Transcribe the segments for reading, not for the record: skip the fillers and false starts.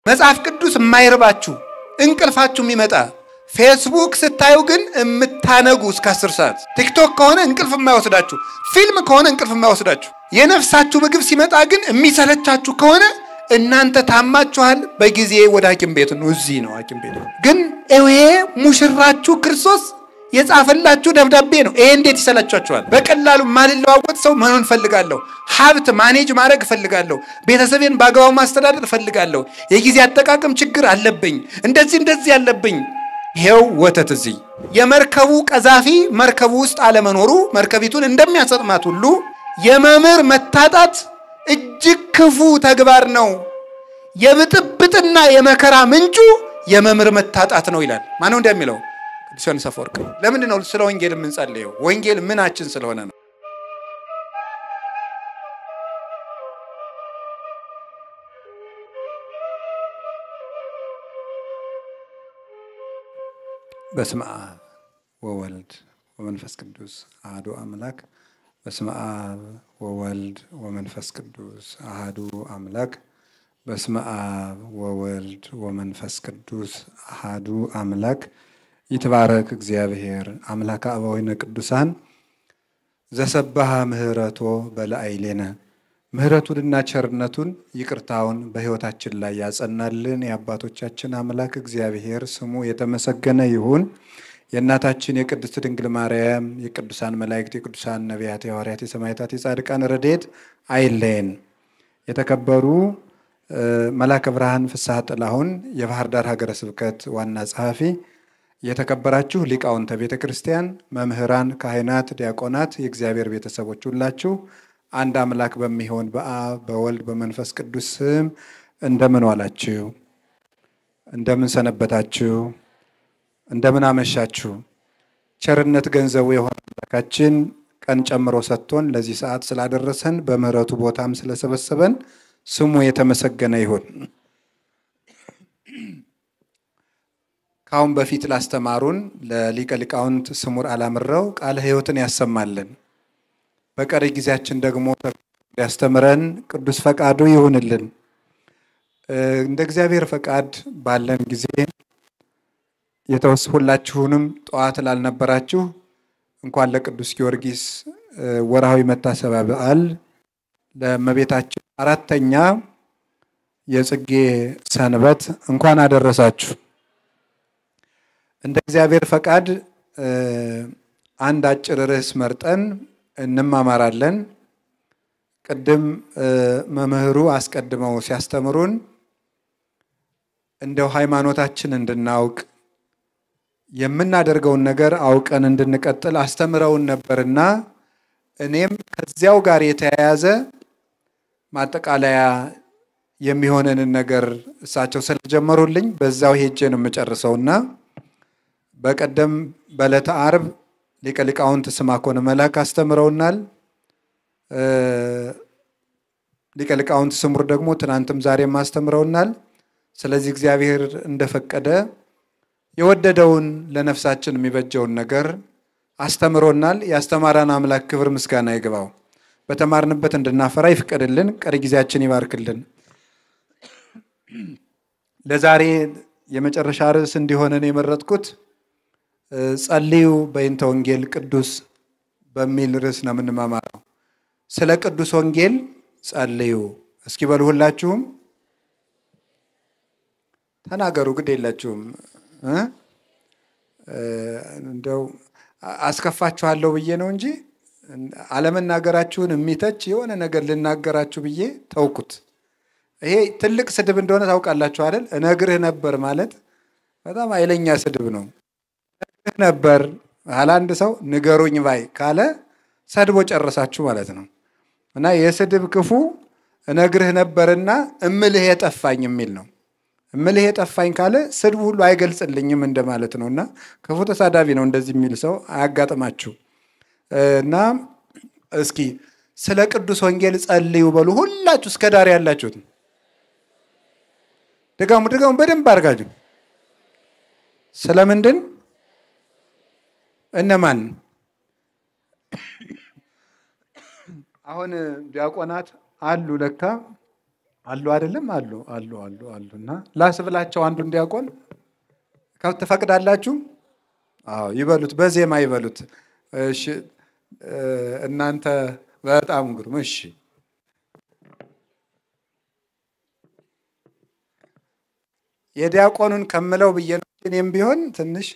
መጽሐፍ ቅዱስ የማይርባችሁ እንቅልፋችሁ የሚመጣ ፌስቡክ ስታዩ ግን የምታነጉ እስከ 10 ሰዓት ቲክቶክ ከሆነ እንቅልፍ የማይወስዳችሁ ፊልም ከሆነ እንቅልፍ የማይወስዳችሁ የነፍሳችሁ ምግብ ሲመጣ ግን የሚሰለቻችሁ ከሆነ እናንተ ታማችኋል በጊዜ ወደ ሐኪም ቤት ነው እዚህ ነው ሐኪም ቤት ግን ይሄ ሙሽራችሁ ክርስቶስ የጻፈላችሁ ደብዳቤ ነው ይሄ እንዴት ይሰለቻችኋል በቀላሉ ማልለዋወጥ ሰው መሆን ፈልጋለሁ ሀብት ማኔጅ ማድረግ ፈልጋለሁ ቤተሰቤን ባግባው ማስተዳደር ፈልጋለሁ የጊዜ አጠቃቀም ችግር አለብኝ እንደዚህ ያለብኝ ይሄው ወተት እዚህ የመርከቡ ቀዛፊ መርከቡ ውስጥ አለመኖሩ መርከቢቱን እንደሚያሰጥማት ሁሉ የመምህር መታጣት እጅግ ክፉ ተግባር ነው የብጥብጥና የመከራ ምንጩ የመምህር መታጣት ነው ይላል ማን ነው እንደሚለው ቅዱስ ዮሐንስ አፈወርቅ ለምንድን ነው ስለ ወንጌል የምንጸልየው ወንጌል ምናችን ስለሆነ ነው በስመ አብ ወወልድ ወመንፈስ ቅዱስ አሐዱ አምላክ በስመ አብ ወወልድ ወመንፈስ ቅዱስ አሐዱ አምላክ በስመ አብ ወወልድ ወመንፈስ ቅዱስ አሐዱ አምላክ ይትባረክ እግዚአብሔር አምላከ አበዊነ ቅዱሳን ዘሰበሐ ምህረቶ በላዕሌነ ምህረቱንና ቸርነቱን ይቅርታውን በሕይወታችን ላይ ያጸናልን የአባቶቻችን አምላክ እግዚአብሔር ስሙ የተመሰገነ ይሁን የእናታችን የቅድስት ድንግል ማርያም የቅዱሳን መላእክት የቅዱሳን ነቢያት የሐዋርያት የሰማዕታት የጻድቃን ረድኤት አይለየን የተከበሩ መላከ ብርሃን ፍስሐ ጥላሁን የባህር ዳር ሀገረ ስብከት ዋና ጸሐፊ የተከበራችሁ ሊቃውንተ ቤተክርስቲያን መምህራን ካህናት ዲያቆናት የእግዚአብሔር ቤተሰቦች ሁላችሁ አንድ አምላክ በሚሆን በአብ በወልድ በመንፈስ ቅዱስ ስም እንደምን ዋላችሁ እንደምን ሰነበታችሁ እንደምን አመሻችሁ ቸርነት ገንዘቡ የሆነ አምላካችን ቀን ጨምሮ ሰጥቶን ለዚህ ሰዓት ስላደረሰን በምህረቱ ቦታም ስለሰበሰበን ስሙ የተመሰገነ ይሁን ካሁን በፊት ላስተማሩን ለሊቀ ሊቃውንት ስሙር አላምረው ቃለ ሕይወትን ያሰማልን በቀሪ ጊዜያችን ደግሞ ያስተምረን ቅዱስ ፈቃዱ ይሁንልን እንደ እግዚአብሔር ፈቃድ ባለን ጊዜ የተወስሁላችሁንም ጧት ላልነበራችሁ እንኳን ለቅዱስ ጊዮርጊስ ወርሃዊ መታሰቢያ በዓል ለእመቤታችን አራተኛ የጽጌ ሰንበት እንኳን አደረሳችሁ እንደ እግዚአብሔር ፈቃድ አንድ አጭር ርዕስ መርጠን እንማማራለን ቅድም መምህሩ አስቀድመው ሲያስተምሩን እንደው ሃይማኖታችን እንድናውቅ የምናደርገውን ነገር አውቀን እንድንቀጥል አስተምረውን ነበርና እኔም ከዚያው ጋር የተያያዘ ማጠቃለያ የሚሆነንን ነገር እሳቸው ስለጀመሩልኝ በዛው ሄጄ ነው የምጨርሰውና በቀደም በዕለተ ዓርብ ሊቀ ሊቃውንት ስምዐኮን መላክ አስተምረውናል ሊቀ ሊቃውንት ስሙር ደግሞ ትናንትም ዛሬም አስተምረውናል ስለዚህ እግዚአብሔር እንደፈቀደ የወደደውን ለነፍሳችን የሚበጀውን ነገር አስተምሮናል ያስተማራን አምላክ ክብር ምስጋና ይግባው በተማርንበት እንድናፈራ ይፍቀድልን ቀሪ ጊዜያችን ይባርክልን ለዛሬ የመጨረሻ ርዕስ እንዲሆነን የመረጥኩት ጸልዩ በእንተ ወንጌል ቅዱስ በሚል ርዕስ ነው የምንማማረው ስለ ቅዱስ ወንጌል ጸልዩ እስኪ በሉ ሁላችሁም ተናገሩ ግድ የላችሁም እንደው አስከፋችኋለሁ ብዬ ነው እንጂ አለመናገራችሁን የሚተች የሆነ ነገር ልናገራችሁ ብዬ ተውኩት ይሄ ትልቅ ስድብ እንደሆነ ታውቃላችሁ አይደል እነግርህ ነበር ማለት በጣም ኃይለኛ ስድብ ነው እነግርህ ነበር አንድ ሰው ንገሩኝ ባይ ካለ ሰድቦ ጨርሳችሁ ማለት ነው እና የስድብ ክፉ እነግርህ ነበርና እምልህ የጠፋኝ የሚል ነው እምልህ የጠፋኝ ካለ ስድቡ ሁሉ አይገልጽልኝም እንደማለት ነውና ክፉ ተሳዳቢ ነው እንደዚህ የሚል ሰው አያጋጥማችሁ እና እስኪ ስለ ቅዱስ ወንጌል ጸልዩ በሉ ሁላችሁ እስከ ዳር ያላችሁት ደጋሙ በደንብ አድርጋችሁ ስለምንድን እነማን አሁን ዲያቆናት አሉ ለካ አሉ አይደለም አሉና ላስብላቸው አንዱ እንዲያቆን ትፈቅዳላችሁ? አዎ ይበሉት፣ በዜማ ይበሉት። እሺ እናንተ በጣም ግሩም። እሺ የዲያቆኑን ከምለው ብዬ ነው እኔም ቢሆን ትንሽ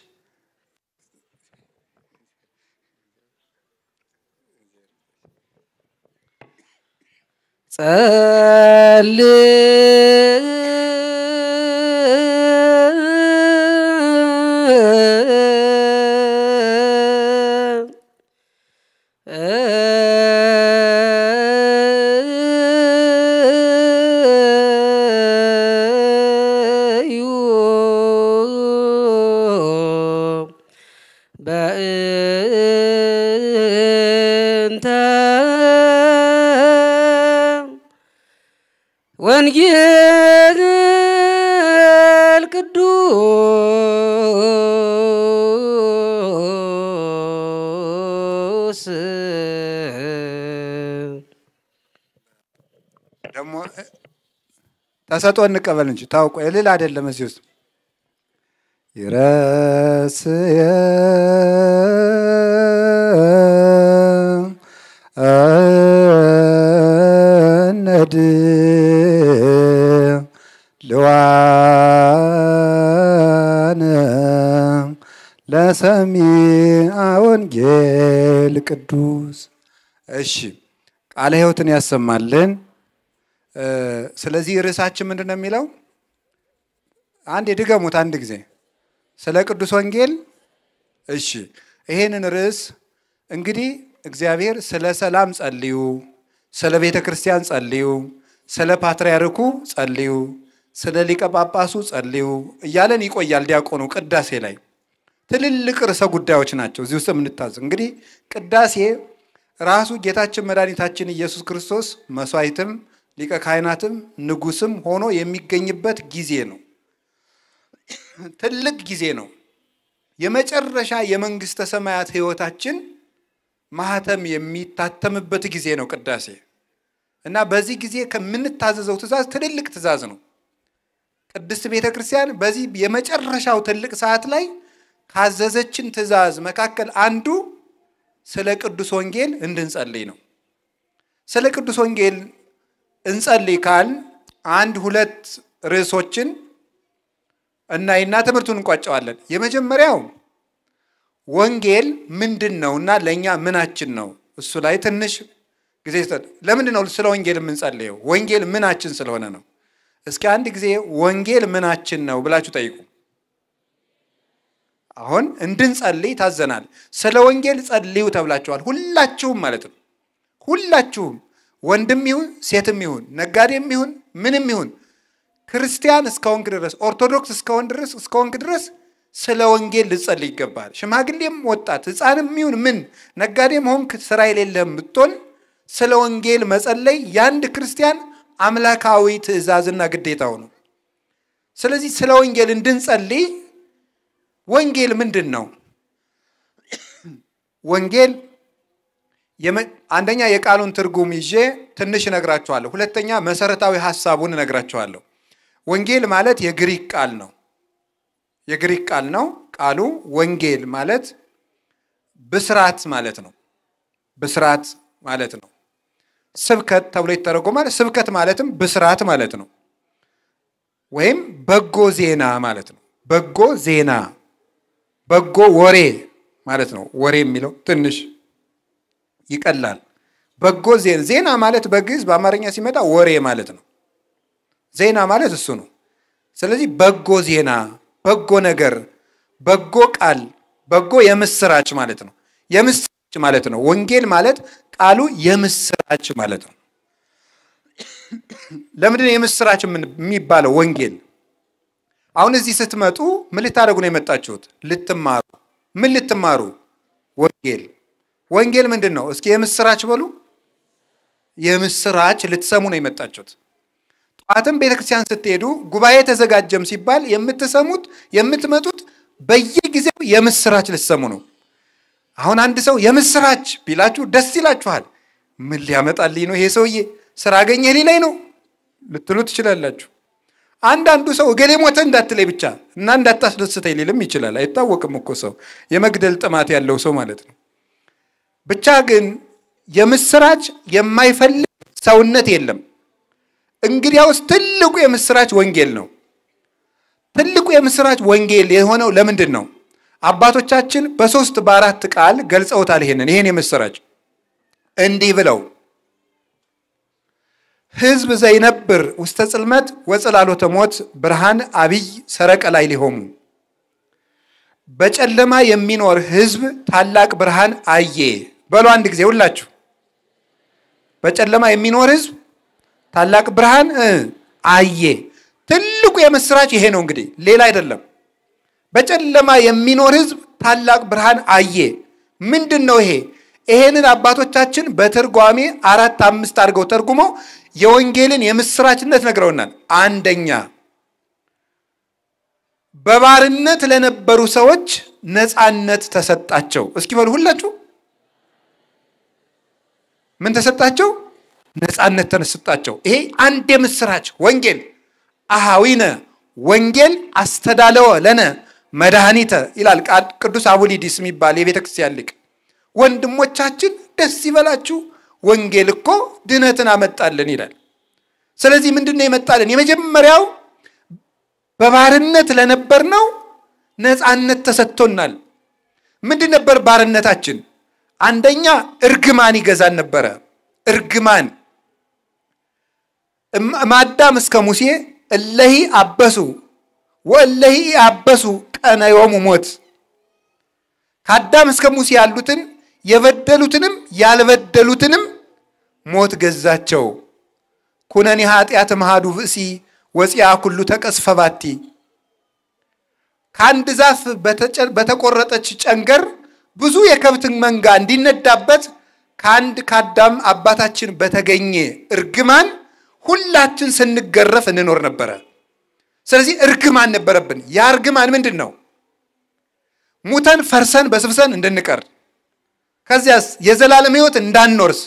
ወንጌል ቅዱስ ደግሞ ተሰጥኦ እንቀበል እንጂ ታውቆ እልል አይደለም። እዚህ ውስጥ ይረስየ ነድ ልዋነ ለሰሚዐ ወንጌል ቅዱስ። እሺ ቃለ ሕይወትን ያሰማልን። ስለዚህ ርዕሳችን ምንድን ነው የሚለው? አንድ የድገሙት አንድ ጊዜ ስለ ቅዱስ ወንጌል። እሺ ይሄንን ርዕስ እንግዲህ እግዚአብሔር ስለ ሰላም ጸልዩ፣ ስለ ቤተ ክርስቲያን ጸልዩ፣ ስለ ፓትርያርኩ ጸልዩ፣ ስለ ሊቀ ጳጳሱ ጸልዩ እያለን ይቆያል። ዲያቆኑ ቅዳሴ ላይ ትልልቅ ርዕሰ ጉዳዮች ናቸው እዚህ ውስጥ የምንታዘ። እንግዲህ ቅዳሴ ራሱ ጌታችን መድኃኒታችን ኢየሱስ ክርስቶስ መስዋዕትም ሊቀ ካህናትም ንጉስም ሆኖ የሚገኝበት ጊዜ ነው። ትልቅ ጊዜ ነው። የመጨረሻ የመንግስተ ሰማያት ህይወታችን ማህተም የሚታተምበት ጊዜ ነው ቅዳሴ። እና በዚህ ጊዜ ከምንታዘዘው ትእዛዝ ትልልቅ ትእዛዝ ነው። ቅድስት ቤተ ክርስቲያን በዚህ የመጨረሻው ትልቅ ሰዓት ላይ ካዘዘችን ትእዛዝ መካከል አንዱ ስለ ቅዱስ ወንጌል እንድንጸልይ ነው። ስለ ቅዱስ ወንጌል እንጸልይ ካል አንድ ሁለት ርዕሶችን እናይና ትምህርቱን እንቋጨዋለን። የመጀመሪያው ወንጌል ምንድነውና ለኛ ምናችን ነው? እሱ ላይ ትንሽ ጊዜ ሰጥ። ለምንድነው ስለ ወንጌል የምንጸልየው? ወንጌል ምናችን ስለሆነ ነው። እስኪ አንድ ጊዜ ወንጌል ምናችን ነው ብላችሁ ጠይቁ። አሁን እንድንጸልይ ታዘናል። ስለ ወንጌል ጸልዩ ተብላችኋል። ሁላችሁም ማለት ነው። ሁላችሁም ወንድም ይሁን ሴትም ይሁን ነጋዴም ይሁን ምንም ይሁን ክርስቲያን እስከሆንክ ድረስ ኦርቶዶክስ እስከሆንክ ድረስ ስለ ወንጌል ልጸልይ ይገባል። ሽማግሌም ወጣት ሕፃንም ይሁን ምን ነጋዴም ሆንክ ስራ የሌለህም ብትሆን ስለ ወንጌል መጸለይ ያንድ ክርስቲያን አምላካዊ ትእዛዝና ግዴታው ነው። ስለዚህ ስለ ወንጌል እንድንጸልይ ወንጌል ምንድነው? ወንጌል አንደኛ የቃሉን ትርጉም ይዤ ትንሽ እነግራችኋለሁ። ሁለተኛ መሰረታዊ ሐሳቡን እነግራችኋለሁ። ወንጌል ማለት የግሪክ ቃል ነው። የግሪክ ቃል ነው። ቃሉ ወንጌል ማለት ብስራት ማለት ነው። ብስራት ማለት ነው። ስብከት ተብሎ ይተረጎማል። ስብከት ማለትም ብስራት ማለት ነው። ወይም በጎ ዜና ማለት ነው። በጎ ዜና፣ በጎ ወሬ ማለት ነው። ወሬ የሚለው ትንሽ ይቀላል። በጎ ዜና ማለት በግዕዝ በአማርኛ ሲመጣ ወሬ ማለት ነው። ዜና ማለት እሱ ነው። ስለዚህ በጎ ዜና፣ በጎ ነገር፣ በጎ ቃል፣ በጎ የምስራች ማለት ነው። የምስራች ማለት ነው። ወንጌል ማለት ቃሉ የምስራች ማለት ነው። ለምንድን ነው የምስራች የሚባለው? ወንጌል አሁን እዚህ ስትመጡ ምን ልታደርጉ ነው የመጣችሁት? ልትማሩ። ምን ልትማሩ? ወንጌል። ወንጌል ምንድን ነው? እስኪ የምስራች በሉ። የምስራች ልትሰሙ ነው የመጣችሁት። ጧትም ቤተክርስቲያን ስትሄዱ ጉባኤ ተዘጋጀም ሲባል የምትሰሙት የምትመጡት በየጊዜው የምስራች ልትሰሙ ነው። አሁን አንድ ሰው የምስራች ቢላችሁ ደስ ይላችኋል። ምን ሊያመጣልኝ ነው ይሄ ሰውዬ? ስራ አገኘ ሊለኝ ነው ልትሉ ትችላላችሁ። አንዳንዱ ሰው እገሌ ሞተ እንዳትለይ ብቻ እና እንዳታስደስተኝ ሊልም ይችላል። አይታወቅም እኮ ሰው የመግደል ጥማት ያለው ሰው ማለት ነው። ብቻ ግን የምስራች የማይፈልግ ሰውነት የለም። እንግዲያውስ ትልቁ የምስራች ወንጌል ነው። ትልቁ የምስራች ወንጌል የሆነው ለምንድን ነው? አባቶቻችን በ3 በ4 ቃል ገልጸውታል። ይሄን የምስራች እንዲህ ብለው ሕዝብ ዘይነብር ውስተ ጽልመት ወጽላሎተ ሞት ብርሃን አብይ ሰረቀ ላይ ሊሆሙ። በጨለማ የሚኖር ሕዝብ ታላቅ ብርሃን አየ። በሉ አንድ ጊዜ ሁላችሁ። በጨለማ የሚኖር ሕዝብ ታላቅ ብርሃን አየ። ትልቁ የምስራች ይሄ ነው። እንግዲህ ሌላ አይደለም። በጨለማ የሚኖር ሕዝብ ታላቅ ብርሃን አየ። ምንድነው ይሄ? ይሄንን አባቶቻችን በትርጓሜ 4 5 አድርገው ተርጉመው የወንጌልን የምስራችነት ነግረውናል። አንደኛ በባርነት ለነበሩ ሰዎች ነፃነት ተሰጣቸው። እስኪ በሉ ሁላችሁ ምን ተሰጣቸው? ነፃነት ተሰጣቸው። ይሄ አንድ የምስራች ወንጌል። አሃዊነ ወንጌል አስተዳለወ ለነ መድኃኒተ ይላል ቅዱስ አቡሊዲስ የሚባል የቤተክርስቲያን ሊቅ። ወንድሞቻችን ደስ ይበላችሁ ወንጌል እኮ ድነትን አመጣልን ይላል። ስለዚህ ምንድነው የመጣልን? የመጀመሪያው በባርነት ለነበርነው ነፃነት ተሰጥቶናል። ምንድን ነበር ባርነታችን? አንደኛ እርግማን ይገዛን ነበረ። እርግማን ማዳም እስከ ሙሴ እለሂ አበሱ ወእለሂ አበሱ ቀነዮሙ ሞት። ከአዳም እስከ ሙሴ ያሉትን የበደሉትንም ያልበደሉትንም ሞት ገዛቸው። ኩነኒ ኃጢአት መሃዱ ብእሲ ወፂያ ኩሉ ተቀስፈባቲ። ከአንድ ዛፍ በተቆረጠች ጨንገር ብዙ የከብት መንጋ እንዲነዳበት ከአዳም አባታችን በተገኘ እርግማን ሁላችን ስንገረፍ እንኖር ነበረ። ስለዚህ እርግማን ነበረብን። ያ እርግማን ምንድን ነው? ሙተን ፈርሰን በስብሰን እንድንቀር፣ ከዚያስ የዘላለም ሕይወት እንዳንኖርስ፣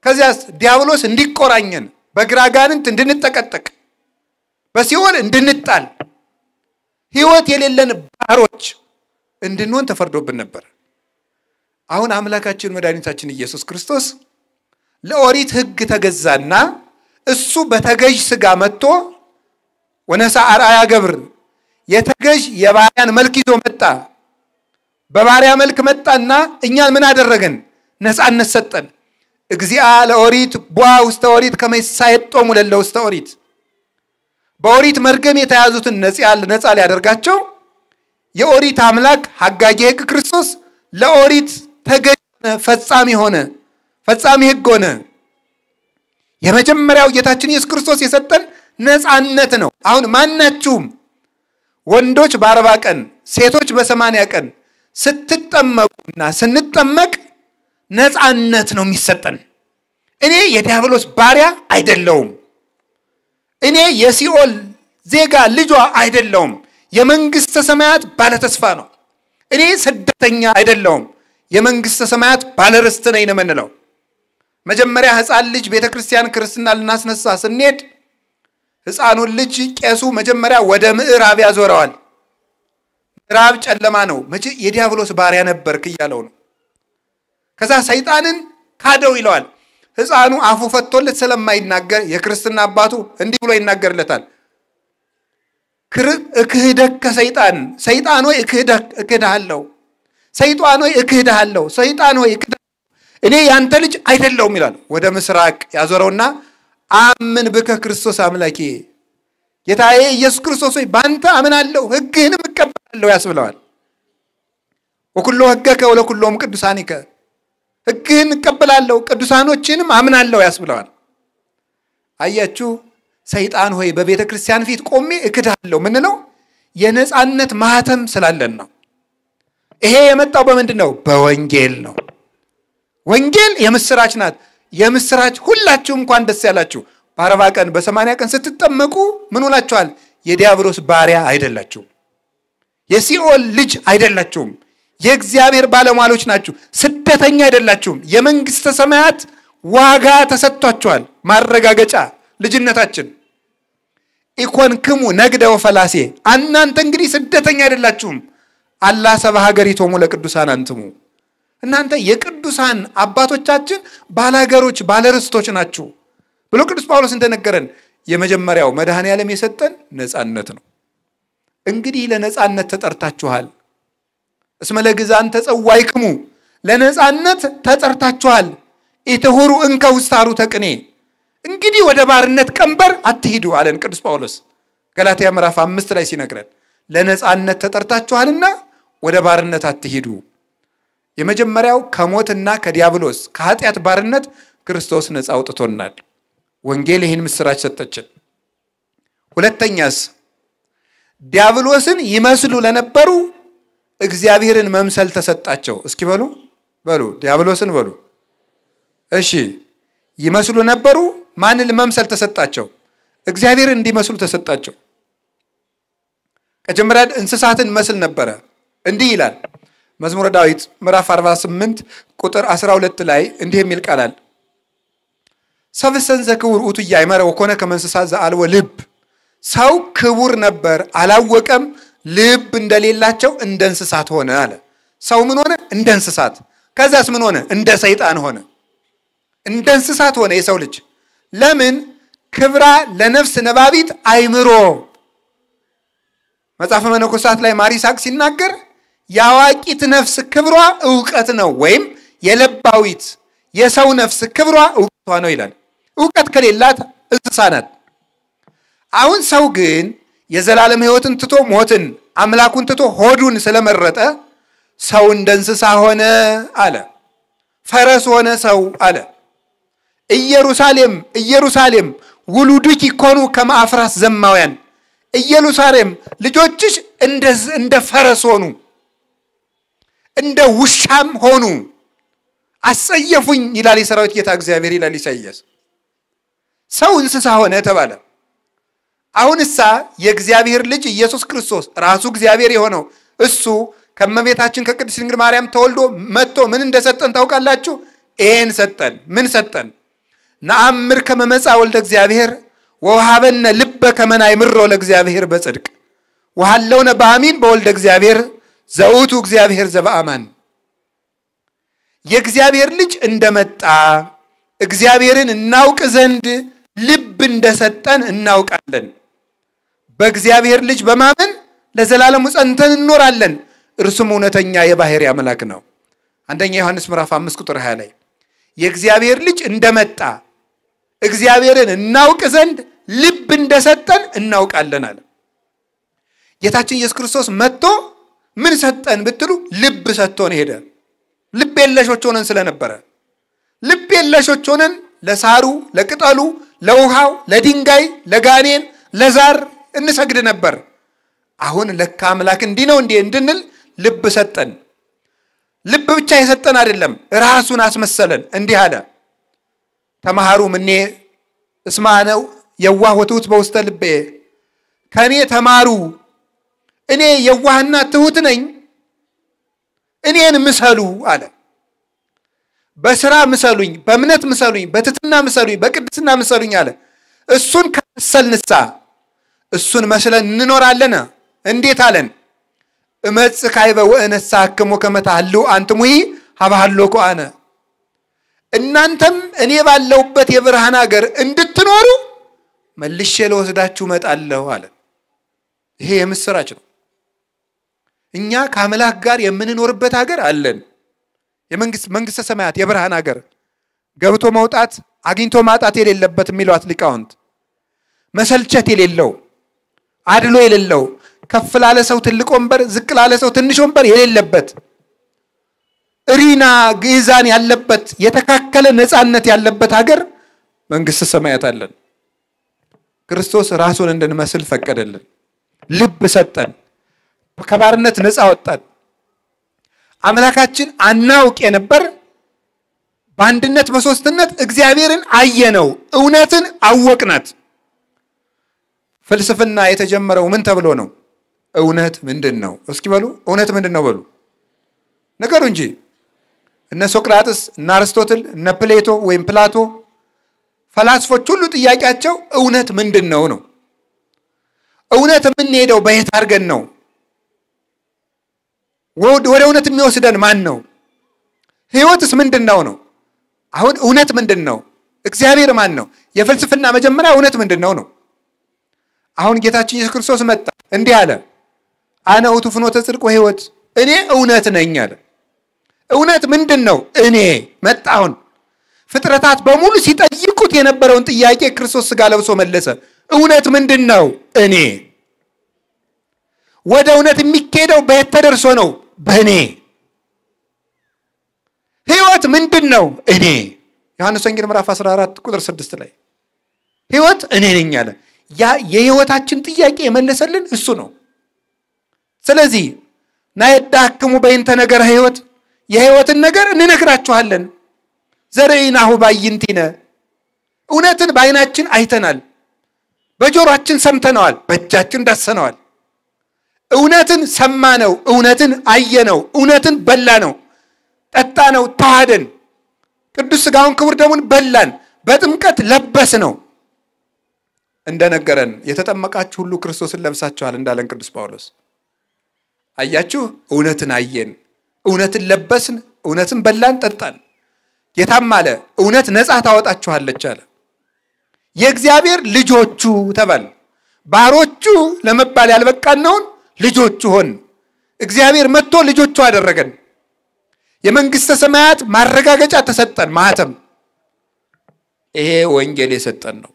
ከዚያስ ዲያብሎስ እንዲቆራኘን፣ በግራጋንንት እንድንጠቀጠቅ፣ በሲኦል እንድንጣል፣ ሕይወት የሌለን ባሮች እንድንሆን ተፈርዶብን ነበር። አሁን አምላካችን መድኃኒታችን ኢየሱስ ክርስቶስ ለኦሪት ሕግ ተገዛና እሱ በተገዥ ሥጋ መጥቶ ወነሳ አርአያ ገብር የተገዥ የባሪያን መልክ ይዞ መጣ። በባሪያ መልክ መጣና እኛን ምን አደረገን? ነፃነት ሰጠን። እግዚአ ለኦሪት ቧ ውስተ ኦሪት ከመይሳየጦሙ ለለ ውስተ ኦሪት። በኦሪት መርገም የተያዙትን ነፃ ሊያደርጋቸው የኦሪት አምላክ ሐጋጌ ሕግ ክርስቶስ ለኦሪት ተገዥ ፈጻሚ ሆነ፣ ፈጻሚ ሕግ ሆነ። የመጀመሪያው ጌታችን ኢየሱስ ክርስቶስ የሰጠን ነፃነት ነው። አሁን ማናችሁም ወንዶች በ40 ቀን ሴቶች በ80 ቀን ስትጠመቁና ስንጠመቅ ነፃነት ነው የሚሰጠን። እኔ የዲያብሎስ ባሪያ አይደለሁም። እኔ የሲኦል ዜጋ ልጇ አይደለሁም። የመንግስተ ሰማያት ባለተስፋ ነው። እኔ ስደተኛ አይደለሁም። የመንግስተ ሰማያት ባለርስት ነኝ ነው የምንለው። መጀመሪያ ሕፃን ልጅ ቤተክርስቲያን ክርስትና ልናስነሳ ስንሄድ ሕፃኑን ልጅ ቄሱ መጀመሪያ ወደ ምዕራብ ያዞረዋል። ምዕራብ ጨለማ ነው። የዲያብሎስ ባሪያ ነበርክ እያለው ነው። ከዛ ሰይጣንን ካደው ይለዋል። ሕፃኑ አፉ ፈቶለት ስለማይናገር የክርስትና አባቱ እንዲህ ብሎ ይናገርለታል። እክህደከ ሰይጣን፣ ሰይጣን ሆይ እክህድሃለሁ፣ ሰይጣን ሆይ እክህድሃለሁ፣ ሰይጣን ሆይ እክህድሃለሁ፣ እኔ ያንተ ልጅ አይደለሁም ይላል። ወደ ምስራቅ ያዞረውና አምን ብከ ክርስቶስ አምላኬ፣ ጌታዬ ኢየሱስ ክርስቶስ ሆይ ባንተ አምናለሁ ሕግህንም እቀበላለሁ ያስብለዋል። ወኩሎ ሕገከ ወለኩሎም ቅዱሳኒከ፣ ሕግህን እቀበላለሁ ቅዱሳኖችንም አምናለሁ ያስብለዋል። አያችሁ፣ ሰይጣን ሆይ በቤተ ክርስቲያን ፊት ቆሜ እክድሃለሁ ምን ነው? የነፃነት ማህተም ስላለን ነው። ይሄ የመጣው በምንድን ነው? በወንጌል ነው። ወንጌል የምስራች ናት። የምስራች ሁላችሁም እንኳን ደስ ያላችሁ። በ40 ቀን በ80 ቀን ስትጠመቁ ምን ሆናችኋል? የዲያብሎስ ባሪያ አይደላችሁም። የሲኦል ልጅ አይደላችሁም። የእግዚአብሔር ባለሟሎች ናችሁ። ስደተኛ አይደላችሁም። የመንግስተ ሰማያት ዋጋ ተሰጥቷችኋል። ማረጋገጫ ልጅነታችን። ኢኮንክሙ ነግደ ወፈላሴ እናንተ እንግዲህ ስደተኛ አይደላችሁም። አላ ሰብአ ሀገሪቶሙ ለቅዱሳን አንትሙ እናንተ የቅዱሳን አባቶቻችን ባላገሮች ባለርስቶች ናችሁ ብሎ ቅዱስ ጳውሎስ እንደነገረን የመጀመሪያው መድኃኔዓለም የሰጠን ነፃነት ነው። እንግዲህ ለነፃነት ተጠርታችኋል። እስመ ለግዛን ተጸዋይክሙ ለነፃነት ተጠርታችኋል። ኢትሁሩ እንከ ውስተ ሐሩተ ቅኔ እንግዲህ ወደ ባርነት ቀንበር አትሂዱ አለን ቅዱስ ጳውሎስ ገላትያ ምዕራፍ 5 ላይ ሲነግረን ለነፃነት ተጠርታችኋልና ወደ ባርነት አትሂዱ። የመጀመሪያው ከሞትና ከዲያብሎስ ከኃጢአት ባርነት ክርስቶስ ነፃ አውጥቶናል። ወንጌል ይህን ምስራች ሰጠችን። ሁለተኛስ ዲያብሎስን ይመስሉ ለነበሩ እግዚአብሔርን መምሰል ተሰጣቸው። እስኪ በሉ ዲያብሎስን በሉ። እሺ ይመስሉ ነበሩ ማንን መምሰል ተሰጣቸው? እግዚአብሔርን እንዲመስሉ ተሰጣቸው። ከጀመረ እንስሳትን መስል ነበረ። እንዲህ ይላል መዝሙረ ዳዊት ምዕራፍ 48 ቁጥር 12 ላይ እንዲህ የሚል ቃል አለ። ሰብእሰን ዘክቡር ውእቱ ኢያእመረ ወኮነ ከመ እንስሳ ዘአልቦ ልብ ሰው ክቡር ነበር አላወቀም ልብ እንደሌላቸው እንደ እንስሳት ሆነ አለ። ሰው ምን ሆነ? እንደ እንስሳት። ከዛስ ምን ሆነ? እንደ ሰይጣን ሆነ። እንደ እንስሳት ሆነ የሰው ልጅ። ለምን? ክብራ ለነፍስ ነባቢት አይምሮ መጽሐፈ መነኮሳት ላይ ማር ይስሐቅ ሲናገር ያዋቂት ነፍስ ክብሯ ዕውቀት ነው ወይም የለባዊት የሰው ነፍስ ክብሯ ዕውቀቷ ነው ይላል። ዕውቀት ከሌላት እንስሳ ናት። አሁን ሰው ግን የዘላለም ሕይወትን ትቶ ሞትን አምላኩን ትቶ ሆዱን ስለመረጠ ሰው እንደ እንስሳ ሆነ አለ። ፈረስ ሆነ ሰው አለ። ኢየሩሳሌም ውሉድኪ ኮኑ ከመ አፍራስ ዘማውያን ኢየሩሳሌም ልጆችሽ እንደ ፈረስ ሆኑ እንደ ውሻም ሆኑ አሰየፉኝ ይላል የሰራዊት ጌታ እግዚአብሔር ይላል ኢሳይያስ። ሰው እንስሳ ሆነ ተባለ። አሁንሳ የእግዚአብሔር ልጅ ኢየሱስ ክርስቶስ ራሱ እግዚአብሔር የሆነው እሱ ከመቤታችን ከቅድስት ድንግል ማርያም ተወልዶ መጥቶ ምን እንደሰጠን ታውቃላችሁ? ይሄን ሰጠን። ምን ሰጠን? ነአምር ከመ መጽአ ወልደ እግዚአብሔር ወወሀበነ ልበ ከመ ናእምሮ ለእግዚአብሔር በጽድቅ ወሀለውነ በአሚን በወልደ እግዚአብሔር ዘውቱ እግዚአብሔር ዘበአማን። የእግዚአብሔር ልጅ እንደመጣ እግዚአብሔርን እናውቅ ዘንድ ልብ እንደሰጠን እናውቃለን። በእግዚአብሔር ልጅ በማመን ለዘላለሙ ጸንተን እንኖራለን። እርሱም እውነተኛ የባሕርይ አምላክ ነው። አንደኛ ዮሐንስ ምዕራፍ 5 ቁጥር 20 ላይ የእግዚአብሔር ልጅ እንደመጣ እግዚአብሔርን እናውቅ ዘንድ ልብ እንደሰጠን እናውቃለን አለ። ጌታችን ኢየሱስ ክርስቶስ መጥቶ ምን ሰጠን ብትሉ ልብ ሰጥቶን ሄደ። ልብ የለሾች ሆነን ስለነበረ ልብ የለሾች ሆነን ለሳሩ ለቅጠሉ ለውሃው ለድንጋይ ለጋኔን ለዛር እንሰግድ ነበር። አሁን ለካ አምላክ እንዲህ ነው እንዴ እንድንል ልብ ሰጠን። ልብ ብቻ የሰጠን አይደለም ራሱን አስመሰለን። እንዲህ አለ ተማሃሩ ምኔ እስማነው የዋህ ወትሁት በውስተ ልቤ ከኔ ተማሩ እኔ የዋህና ትሁት ነኝ እኔን ምሰሉ አለ። በስራ ምሰሉኝ፣ በእምነት ምሰሉኝ፣ በትትና ምሰሉኝ፣ በቅድስና ምሰሉኝ አለ። እሱን ከመሰልንሳ እሱን መስለን እንኖራለን። እንዴት አለን? እመጽእ ካይበ ወእነሳክሙ ከመ ታህልው አንትሙሂ ሀበ ሀሎኩ አነ እናንተም እኔ ባለሁበት የብርሃን ሀገር እንድትኖሩ መልሼ ለወስዳችሁ እመጣለሁ አለ። ይሄ የምስራች ነው። እኛ ከአምላክ ጋር የምንኖርበት ሀገር አለን። መንግስተ ሰማያት የብርሃን ሀገር ገብቶ መውጣት አግኝቶ ማጣት የሌለበት የሚሏት ሊቃውንት መሰልቸት የሌለው አድሎ የሌለው ከፍ ላለ ሰው ትልቅ ወንበር ዝቅ ላለ ሰው ትንሽ ወንበር የሌለበት እሪና ግዛን ያለበት የተካከለ ነፃነት ያለበት ሀገር መንግስተ ሰማያት አለን። ክርስቶስ ራሱን እንድንመስል ፈቀደልን። ልብ ሰጠን። ከባርነት ነፃ ወጣን። አምላካችን አናውቅ የነበር በአንድነት በሶስትነት እግዚአብሔርን አየነው። እውነትን አወቅናት። ፍልስፍና የተጀመረው ምን ተብሎ ነው? እውነት ምንድነው? እስኪ በሉ እውነት ምንድነው በሉ ነገሩ እንጂ እነ ሶቅራጥስ እነ አርስቶትል እነ ፕሌቶ ወይም ፕላቶ ፈላስፎች ሁሉ ጥያቄያቸው እውነት ምንድነው ነው? እውነት የምንሄደው በየት አድርገን ነው? ወደ እውነት የሚወስደን ማን ነው? ህይወትስ ምንድነው ነው? አሁን እውነት ምንድነው? እግዚአብሔር ማን ነው? የፍልስፍና መጀመሪያ እውነት ምንድነው ነው? አሁን ጌታችን ኢየሱስ ክርስቶስ መጣ እንዲህ አለ፣ አነ ውእቱ ፍኖተ ጽድቅ ወሕይወት፣ እኔ እውነት ነኝ አለ። እውነት ምንድነው? እኔ መጣሁን። ፍጥረታት በሙሉ ሲጠይቁት የነበረውን ጥያቄ ክርስቶስ ሥጋ ለብሶ መለሰ። እውነት ምንድነው? እኔ። ወደ እውነት የሚኬደው በየት ተደርሶ ነው? በእኔ። ህይወት ምንድነው? እኔ። ዮሐንስ ወንጌል ምዕራፍ 14 ቁጥር 6 ላይ ህይወት እኔ ነኝ አለ። ያ የህይወታችን ጥያቄ የመለሰልን እሱ ነው። ስለዚህ ናይዳክሙ በእንተ ነገረ ህይወት፣ የህይወትን ነገር እንነግራችኋለን። ዘርኢናሁ ባይንቲነ፣ እውነትን በዓይናችን አይተናል፣ በጆሮአችን ሰምተነዋል፣ በእጃችን ዳሰነዋል። እውነትን ሰማነው፣ እውነትን አየነው፣ እውነትን በላነው፣ ጠጣነው፣ ተዋህደን፣ ቅዱስ ሥጋውን ክቡር ደሙን በላን፣ በጥምቀት ለበስነው። እንደነገረን የተጠመቃችሁ ሁሉ ክርስቶስን ለብሳችኋል እንዳለን ቅዱስ ጳውሎስ። አያችሁ፣ እውነትን አየን፣ እውነትን ለበስን፣ እውነትን በላን፣ ጠጣን። ጌታም አለ እውነት ነፃ ታወጣችኋለች አለ። የእግዚአብሔር ልጆቹ ተባል። ባሮቹ ለመባል ያልበቃነውን ልጆቹ ሆን። እግዚአብሔር መጥቶ ልጆቹ አደረገን። የመንግስተ ሰማያት ማረጋገጫ ተሰጠን፣ ማህተም። ይሄ ወንጌል የሰጠን ነው።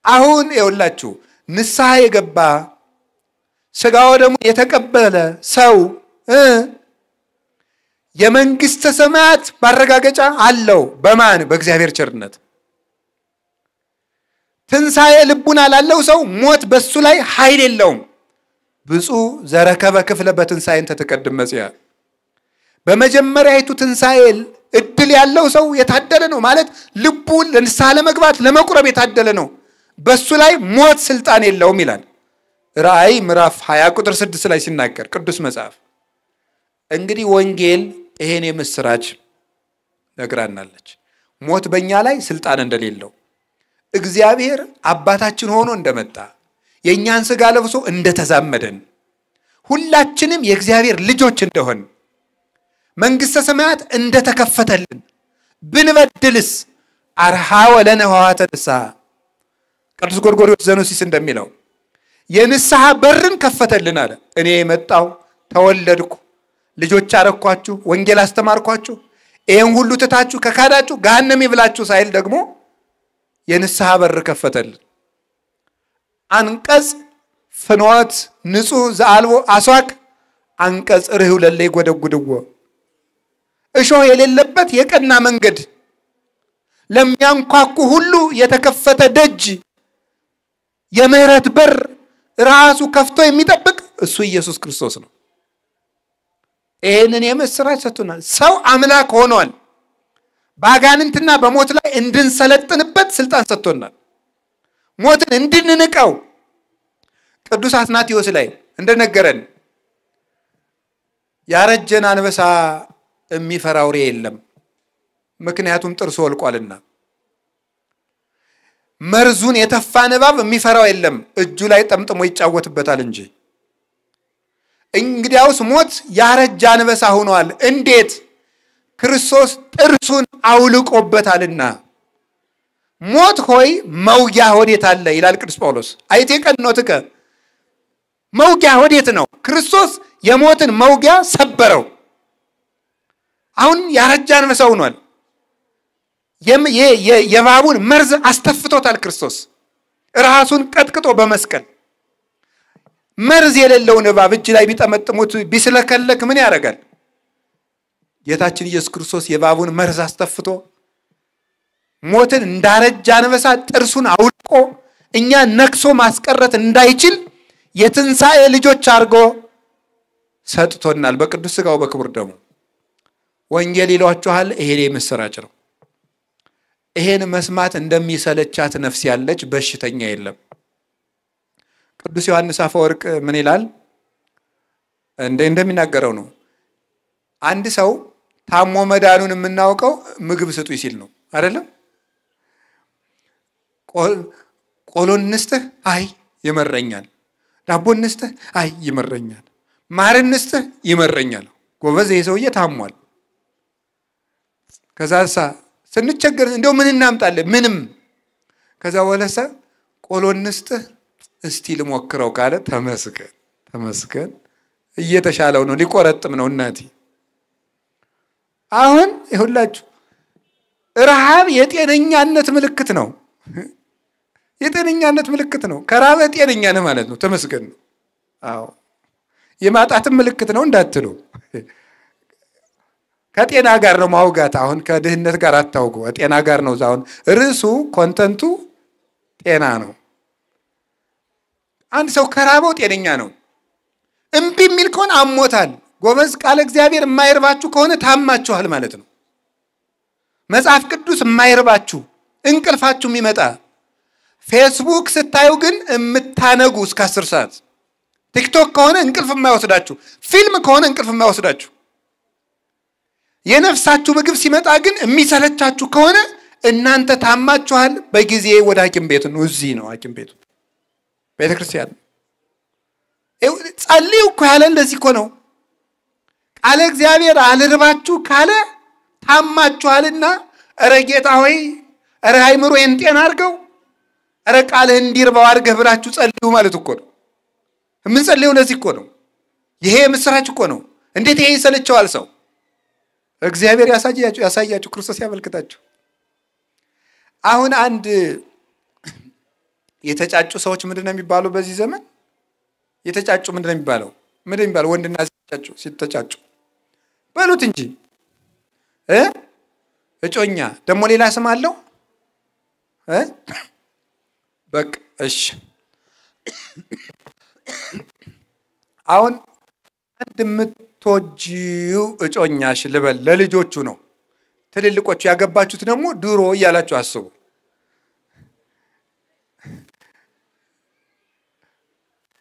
አሁን ይኸውላችሁ ንስሐ የገባ ሥጋው ደግሞ የተቀበለ ሰው የመንግስተ ሰማያት ማረጋገጫ አለው። በማን? በእግዚአብሔር ቸርነት። ትንሣኤ ልቡና ላለው ሰው ሞት በሱ ላይ ኃይል የለውም። ብፁዕ ዘረከበ ክፍለ በትንሣኤ ተተቀድም መጽያ። በመጀመሪያይቱ ትንሣኤ እድል ያለው ሰው የታደለ ነው ማለት ልቡ ለንስሐ ለመግባት ለመቁረብ የታደለ ነው። በሱ ላይ ሞት ስልጣን የለውም ይላል ራእይ ምዕራፍ 20 ቁጥር 6 ላይ ሲናገር ቅዱስ መጽሐፍ። እንግዲህ ወንጌል ይሄን የምስራች ነግራናለች። ሞት በእኛ ላይ ስልጣን እንደሌለው፣ እግዚአብሔር አባታችን ሆኖ እንደመጣ፣ የእኛን ሥጋ ለብሶ እንደተዛመደን፣ ሁላችንም የእግዚአብሔር ልጆች እንደሆን፣ መንግስተ ሰማያት እንደተከፈተልን፣ ብንበድልስ አርሃ ወለነ ኅዋተ ንስሐ። ቅዱስ ጎርጎርዮስ ዘኑሲስ እንደሚለው የንስሐ በርን ከፈተልን አለ። እኔ መጣው ተወለድኩ፣ ልጆች አረኳችሁ፣ ወንጌል አስተማርኳችሁ፣ ይሄን ሁሉ ትታችሁ ከካዳችሁ ገሃነም ይብላችሁ ሳይል ደግሞ የንስሐ በር ከፈተልን። አንቀጽ ፍኖት ንጹህ ዘአልቦ አስዋክ፣ አንቀጽ ርህው ለለ ይጎደጉድዎ። እሾህ የሌለበት የቀና መንገድ፣ ለሚያንኳኩ ሁሉ የተከፈተ ደጅ፣ የምህረት በር ራሱ ከፍቶ የሚጠብቅ እሱ ኢየሱስ ክርስቶስ ነው። ይሄንን የምስራች ሰጥቶናል። ሰው አምላክ ሆኗል። ባጋንንትና በሞት ላይ እንድንሰለጥንበት ስልጣን ሰጥቶናል። ሞትን እንድንንቀው ቅዱስ አትናቴዎስ ላይ እንደነገረን ያረጀን አንበሳ የሚፈራ አውሬ የለም፣ ምክንያቱም ጥርሱ ወልቋልና። መርዙን የተፋ እባብ የሚፈራው የለም፣ እጁ ላይ ጠምጥሞ ይጫወትበታል እንጂ። እንግዲያውስ ሞት ያረጀ አንበሳ ሆኗል። እንዴት? ክርስቶስ ጥርሱን አውልቆበታልና። ሞት ሆይ መውጊያ ወዴት አለ ይላል ቅዱስ ጳውሎስ። አይቴ ቀኖትከ፣ መውጊያ ወዴት ነው? ክርስቶስ የሞትን መውጊያ ሰበረው። አሁን ያረጀ አንበሳ ሆኗል። የእባቡን መርዝ አስተፍቶታል ክርስቶስ ራሱን ቀጥቅጦ በመስቀል። መርዝ የሌለውን እባብ እጅ ላይ ቢጠመጥሙት ቢስለከለክ ምን ያደርጋል? ጌታችን ኢየሱስ ክርስቶስ የእባቡን መርዝ አስተፍቶ ሞትን እንዳረጀ አንበሳ ጥርሱን አውልቆ እኛ ነክሶ ማስቀረት እንዳይችል የትንሣኤ ልጆች አድርጎ ሰጥቶናል በቅዱስ ሥጋው በክቡር ደሙ። ወንጌል ይሏችኋል፣ ይሄ የምስራች ነው። ይሄን መስማት እንደሚሰለቻት ነፍስ ያለች በሽተኛ የለም። ቅዱስ ዮሐንስ አፈወርቅ ምን ይላል? እንደሚናገረው ነው። አንድ ሰው ታሞ መዳኑን የምናውቀው ምግብ ስጡኝ ሲል ነው አይደለም? ቆሎን እንስጥህ? አይ ይመረኛል። ዳቦን እንስጥህ? አይ ይመረኛል። ማር እንስጥህ? ይመረኛል። ጎበዝ ይሄ ሰውዬ ታሟል። ከዛሳ ስንቸገር እንደው ምን እናምጣለን? ምንም። ከዛ ወለሰ ቆሎን እንስጥህ? እስቲ ልሞክረው ካለ ተመስገን ተመስገን እየተሻለው ነው፣ ሊቆረጥም ነው እናቴ። አሁን ይሁላችሁ ረሃብ የጤነኛነት ምልክት ነው። የጤነኛነት ምልክት ነው። ከራበ ጤነኛ ነህ ማለት ነው። ተመስገን ነው። አዎ የማጣትም ምልክት ነው እንዳትሉ። ከጤና ጋር ነው ማውጋት። አሁን ከድህነት ጋር አታውጉ። ጤና ጋር ነው። አሁን ርዕሱ ኮንተንቱ ጤና ነው። አንድ ሰው ከራበው ጤነኛ ነው። እምቢ የሚል ከሆነ አሞታል። ጎበዝ ቃለ እግዚአብሔር የማይርባችሁ ከሆነ ታማችኋል ማለት ነው። መጽሐፍ ቅዱስ የማይርባችሁ እንቅልፋችሁ የሚመጣ ፌስቡክ ስታዩ ግን የምታነጉ እስከ 10 ሰዓት፣ ቲክቶክ ከሆነ እንቅልፍ የማይወስዳችሁ፣ ፊልም ከሆነ እንቅልፍ የማይወስዳችሁ፣ የነፍሳችሁ ምግብ ሲመጣ ግን የሚሰለቻችሁ ከሆነ እናንተ ታማችኋል። በጊዜ ወደ ሐኪም ቤት ነው። እዚህ ነው ሐኪም ቤቱ፣ ቤተክርስቲያን። ጸልዩ እኮ ያለ እንደዚህ እኮ ነው። ቃለ እግዚአብሔር አልርባችሁ ካለ ታማችኋልና ኧረ ጌታ ሆይ ኧረ አይምሮዬን ጤና አድርገው ኧረ ቃልህ እንዲርባው አድርገህ ብላችሁ ጸልዩ ማለት እኮ ነው። የምንጸልየው ለዚህ እኮ ነው። ይሄ ምስራች እኮ ነው። እንዴት ይሄ ይሰለቸዋል ሰው? እግዚአብሔር ያሳያችሁ ክርስቶስ ያመልክታችሁ። አሁን አንድ የተጫጩ ሰዎች ምንድነው የሚባሉ በዚህ ዘመን? የተጫጩ ምንድነው የሚባለው? ወንድና ሲተጫጩ በሉት እንጂ እጮኛ ደግሞ ሌላ ስም አለው? በቃ እሺ። አሁን አንድ የምትወጂው እጮኛሽ ልበል፣ ለልጆቹ ነው። ትልልቆቹ ያገባችሁት ደግሞ ድሮ እያላችሁ አስቡ።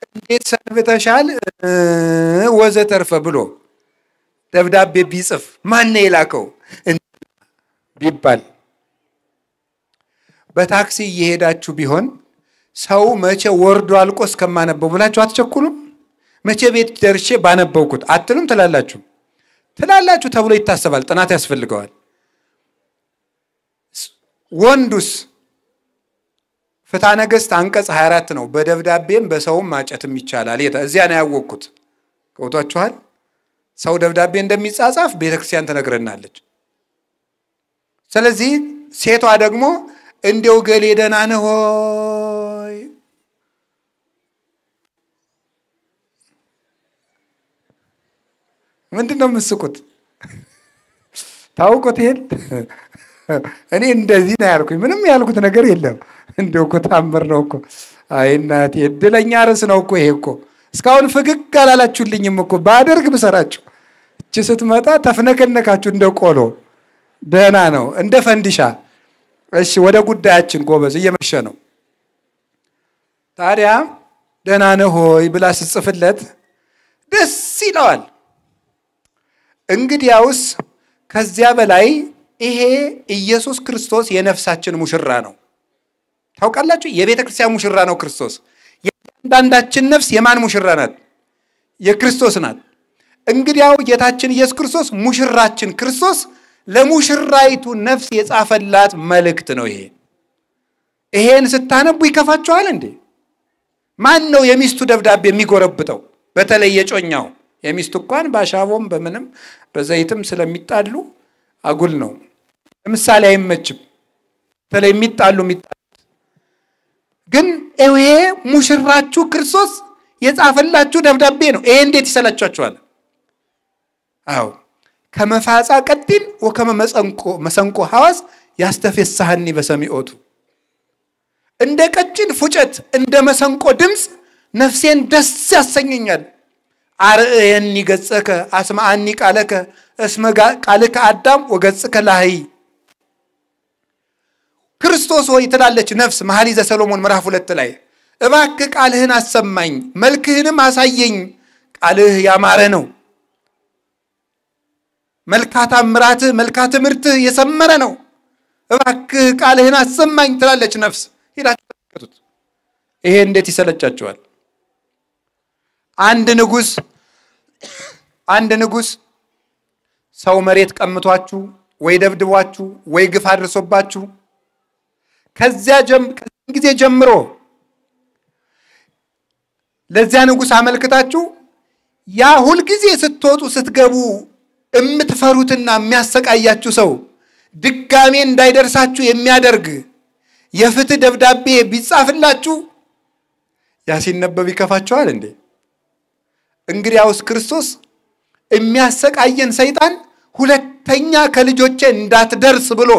እንዴት ሰንብተሻል ወዘተርፈ ብሎ ደብዳቤ ቢጽፍ ማን ነው የላከው ቢባል፣ በታክሲ እየሄዳችሁ ቢሆን ሰው መቼ ወርዶ አልቆ እስከማነበው ብላችሁ አትቸኩሉም? መቼ ቤት ደርሼ ባነበውኩት አትሉም? ትላላችሁ ተብሎ ይታሰባል። ጥናት ያስፈልገዋል። ወንዱስ ፍትሐ ነገሥት አንቀጽ 24 ነው። በደብዳቤም በሰውም ማጨትም ይቻላል። እዚያ ነው ያወቅኩት። ገብቷችኋል? ሰው ደብዳቤ እንደሚጻጻፍ ቤተክርስቲያን ተነግረናለች። ስለዚህ ሴቷ ደግሞ እንደው ገሌ ደህና ነህ ሆይ ምንድነው የምትስቁት? ታውቁት ይሄን? እኔ እንደዚህ ነው ያልኩኝ። ምንም ያልኩት ነገር የለም። እንደው እኮ ታምር ነው እኮ። አይ እናቴ እድለኛ ርዕስ ነው እኮ ይሄ እኮ። እስካሁን ፍግግ አላላችሁልኝም እኮ። ባደርግ ብሰራችሁ እቺ ስትመጣ ተፍነከነካችሁ እንደ ቆሎ። ደህና ነው እንደ ፈንዲሻ። እሺ ወደ ጉዳያችን ጎበዝ፣ እየመሸ ነው። ታዲያ ደህና ነህ ሆይ ብላ ስትጽፍለት ደስ ይለዋል። እንግዲያውስ ከዚያ በላይ ይሄ ኢየሱስ ክርስቶስ የነፍሳችን ሙሽራ ነው። ታውቃላችሁ? የቤተ ክርስቲያን ሙሽራ ነው ክርስቶስ። የአንዳንዳችን ነፍስ የማን ሙሽራ ናት? የክርስቶስ ናት። እንግዲያው ጌታችን ኢየሱስ ክርስቶስ ሙሽራችን ክርስቶስ ለሙሽራይቱ ነፍስ የጻፈላት መልእክት ነው ይሄ። ይሄን ስታነቡ ይከፋችኋል እንዴ? ማን ነው የሚስቱ ደብዳቤ የሚጎረብጠው? በተለይ የጮኛው። የሚስቱ እንኳን ባሻቦም በምንም በዘይትም ስለሚጣሉ አጉል ነው። ለምሳሌ አይመችም። በተለይ የሚጣሉ ግን ይሄ ሙሽራችሁ ክርስቶስ የጻፈላችሁ ደብዳቤ ነው። ይሄ እንዴት ይሰላችኋል? አዎ ከመፋጻ ቀጢን ወከመ መሰንቆ ሐዋስ ያስተፈሳህኒ በሰሚኦቱ። እንደ ቀጭን ፉጨት እንደ መሰንቆ ድምጽ ነፍሴን ደስ ያሰኘኛል። አርአየኒ ገጸከ አስማአኒ ቃለከ እስመ ቃልከ አዳም ወገጽከ ላህይ። ክርስቶስ ሆይ ትላለች ነፍስ መኃልየ ሰሎሞን ምዕራፍ 2 ላይ እባክህ ቃልህን አሰማኝ፣ መልክህንም አሳየኝ። ቃልህ ያማረ ነው፣ መልካታ ምራትህ መልካተ ምርትህ የሰመረ ነው። እባክህ ቃልህን አሰማኝ ትላለች ነፍስ። ሄዳችሁ ተመልከቱት። ይሄ እንዴት ይሰለቻችኋል? አንድ ንጉስ ሰው መሬት ቀምቷችሁ ወይ ደብድቧችሁ ወይ ግፍ አድርሶባችሁ ከዚያ ጊዜ ጀምሮ ለዚያ ንጉስ አመልክታችሁ ያ ሁሉ ጊዜ ስትወጡ ስትገቡ እምትፈሩትና የሚያሰቃያችሁ ሰው ድጋሜ እንዳይደርሳችሁ የሚያደርግ የፍትህ ደብዳቤ ቢጻፍላችሁ ያ ሲነበብ ይከፋችኋል እንዴ? እንግዲያውስ ክርስቶስ የሚያሰቃየን ሰይጣን ሁለተኛ ከልጆቼ እንዳትደርስ ብሎ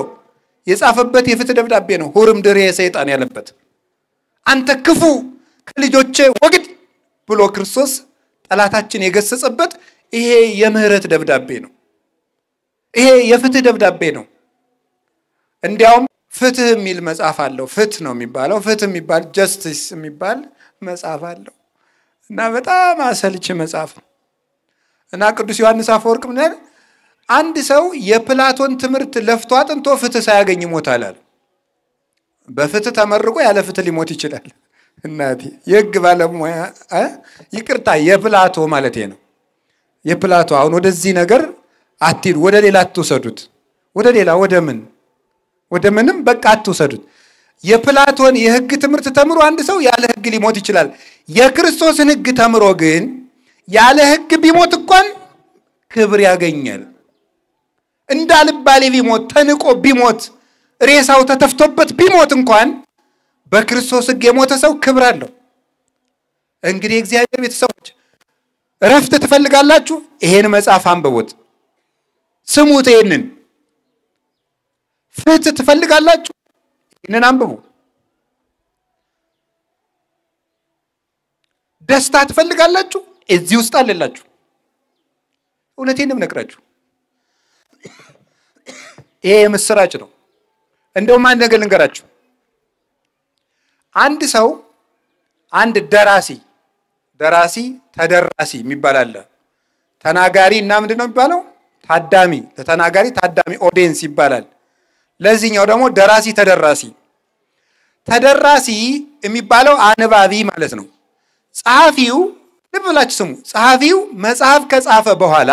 የጻፈበት የፍትህ ደብዳቤ ነው። ሁርም ድሬ ሰይጣን ያለበት አንተ ክፉ ከልጆቼ ወግድ ብሎ ክርስቶስ ጠላታችን የገሰጸበት ይሄ የምህረት ደብዳቤ ነው። ይሄ የፍትህ ደብዳቤ ነው። እንዲያውም ፍትህ የሚል መጽሐፍ አለው። ፍትህ ነው የሚባለው። ፍትህ የሚባል ጀስቲስ የሚባል መጽሐፍ አለው እና በጣም አሰልቺ መጽሐፍ ነው። እና ቅዱስ ዮሐንስ አፈወርቅ ምን ያለ አንድ ሰው የፕላቶን ትምህርት ለፍቶ አጥንቶ ፍትህ ሳያገኝ ይሞታል አለ። በፍትህ ተመርቆ ያለ ፍትህ ሊሞት ይችላል። እናቴ የህግ ባለሙያ ይቅርታ የፕላቶ ማለት ነው። የፕላቶ አሁን ወደዚህ ነገር አትሂዱ፣ ወደ ሌላ አትወሰዱት። ወደ ሌላ ወደ ምንም በቃ አትወሰዱት። የፕላቶን የህግ ትምህርት ተምሮ አንድ ሰው ያለ ህግ ሊሞት ይችላል። የክርስቶስን ህግ ተምሮ ግን ያለ ህግ ቢሞት እንኳን ክብር ያገኛል። እንዳልባሌ ቢሞት ተንቆ ቢሞት ሬሳው ተተፍቶበት ቢሞት እንኳን በክርስቶስ ህግ የሞተ ሰው ክብር አለው። እንግዲህ እግዚአብሔር ቤተሰቦች ረፍት ትፈልጋላችሁ? ይሄን መጽሐፍ አንብቡት፣ ስሙት። ይሄንን ፍትህ ትፈልጋላችሁ? ይሄንን አንብቡ። ደስታ ትፈልጋላችሁ? እዚህ ውስጥ አለላችሁ። እውነቴን ነው የምነግራችሁ። ይሄ ምስራች ነው። እንደውም አንድ ነገር ልንገራችሁ። አንድ ሰው አንድ ደራሲ ተደራሲ የሚባል አለ። ተናጋሪ እና ምንድነው የሚባለው? ታዳሚ። ለተናጋሪ ታዳሚ ኦዲየንስ ይባላል። ለዚህኛው ደግሞ ደራሲ ተደራሲ የሚባለው አንባቢ ማለት ነው። ጸሐፊው ልብ ብላችሁ ስሙ። ጸሐፊው መጽሐፍ ከጻፈ በኋላ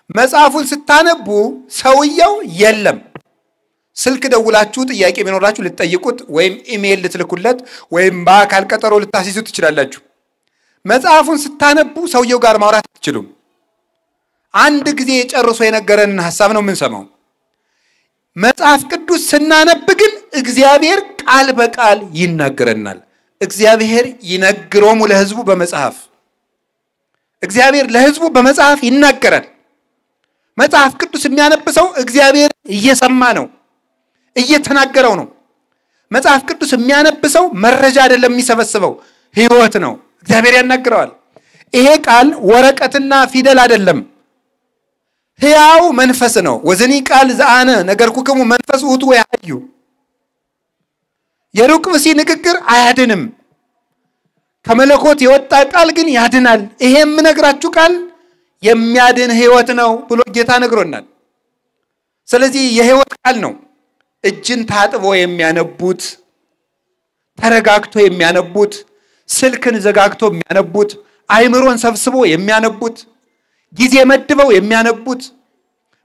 መጽሐፉን ስታነቡ ሰውየው የለም። ስልክ ደውላችሁ ጥያቄ ቢኖራችሁ ልትጠይቁት ወይም ኢሜል ልትልኩለት ወይም በአካል ቀጠሮ ልታስይዙት ትችላላችሁ። መጽሐፉን ስታነቡ ሰውየው ጋር ማውራት አትችሉም። አንድ ጊዜ ጨርሶ የነገረንን ሐሳብ ነው የምንሰማው። መጽሐፍ ቅዱስ ስናነብ ግን እግዚአብሔር ቃል በቃል ይናገረናል። እግዚአብሔር ይነግሮሙ ለሕዝቡ በመጽሐፍ እግዚአብሔር ለሕዝቡ በመጽሐፍ ይናገራል። መጽሐፍ ቅዱስ የሚያነብሰው እግዚአብሔር እየሰማ ነው፣ እየተናገረው ነው። መጽሐፍ ቅዱስ የሚያነብሰው መረጃ አይደለም የሚሰበስበው፣ ሕይወት ነው። እግዚአብሔር ያናግረዋል። ይሄ ቃል ወረቀትና ፊደል አይደለም፣ ሕያው መንፈስ ነው። ወዘኒ ቃል ዘአነ ነገርኩክሙ መንፈስ ውእቱ ወያሕዩ። የሩቅ ብእሲ ንግግር አያድንም፣ ከመለኮት የወጣ ቃል ግን ያድናል። ይሄ የምነግራችሁ ቃል የሚያድን ሕይወት ነው ብሎ ጌታ ነግሮናል። ስለዚህ የሕይወት ቃል ነው። እጅን ታጥቦ የሚያነቡት፣ ተረጋግቶ የሚያነቡት፣ ስልክን ዘጋግቶ የሚያነቡት፣ አይምሮን ሰብስቦ የሚያነቡት፣ ጊዜ መድበው የሚያነቡት፣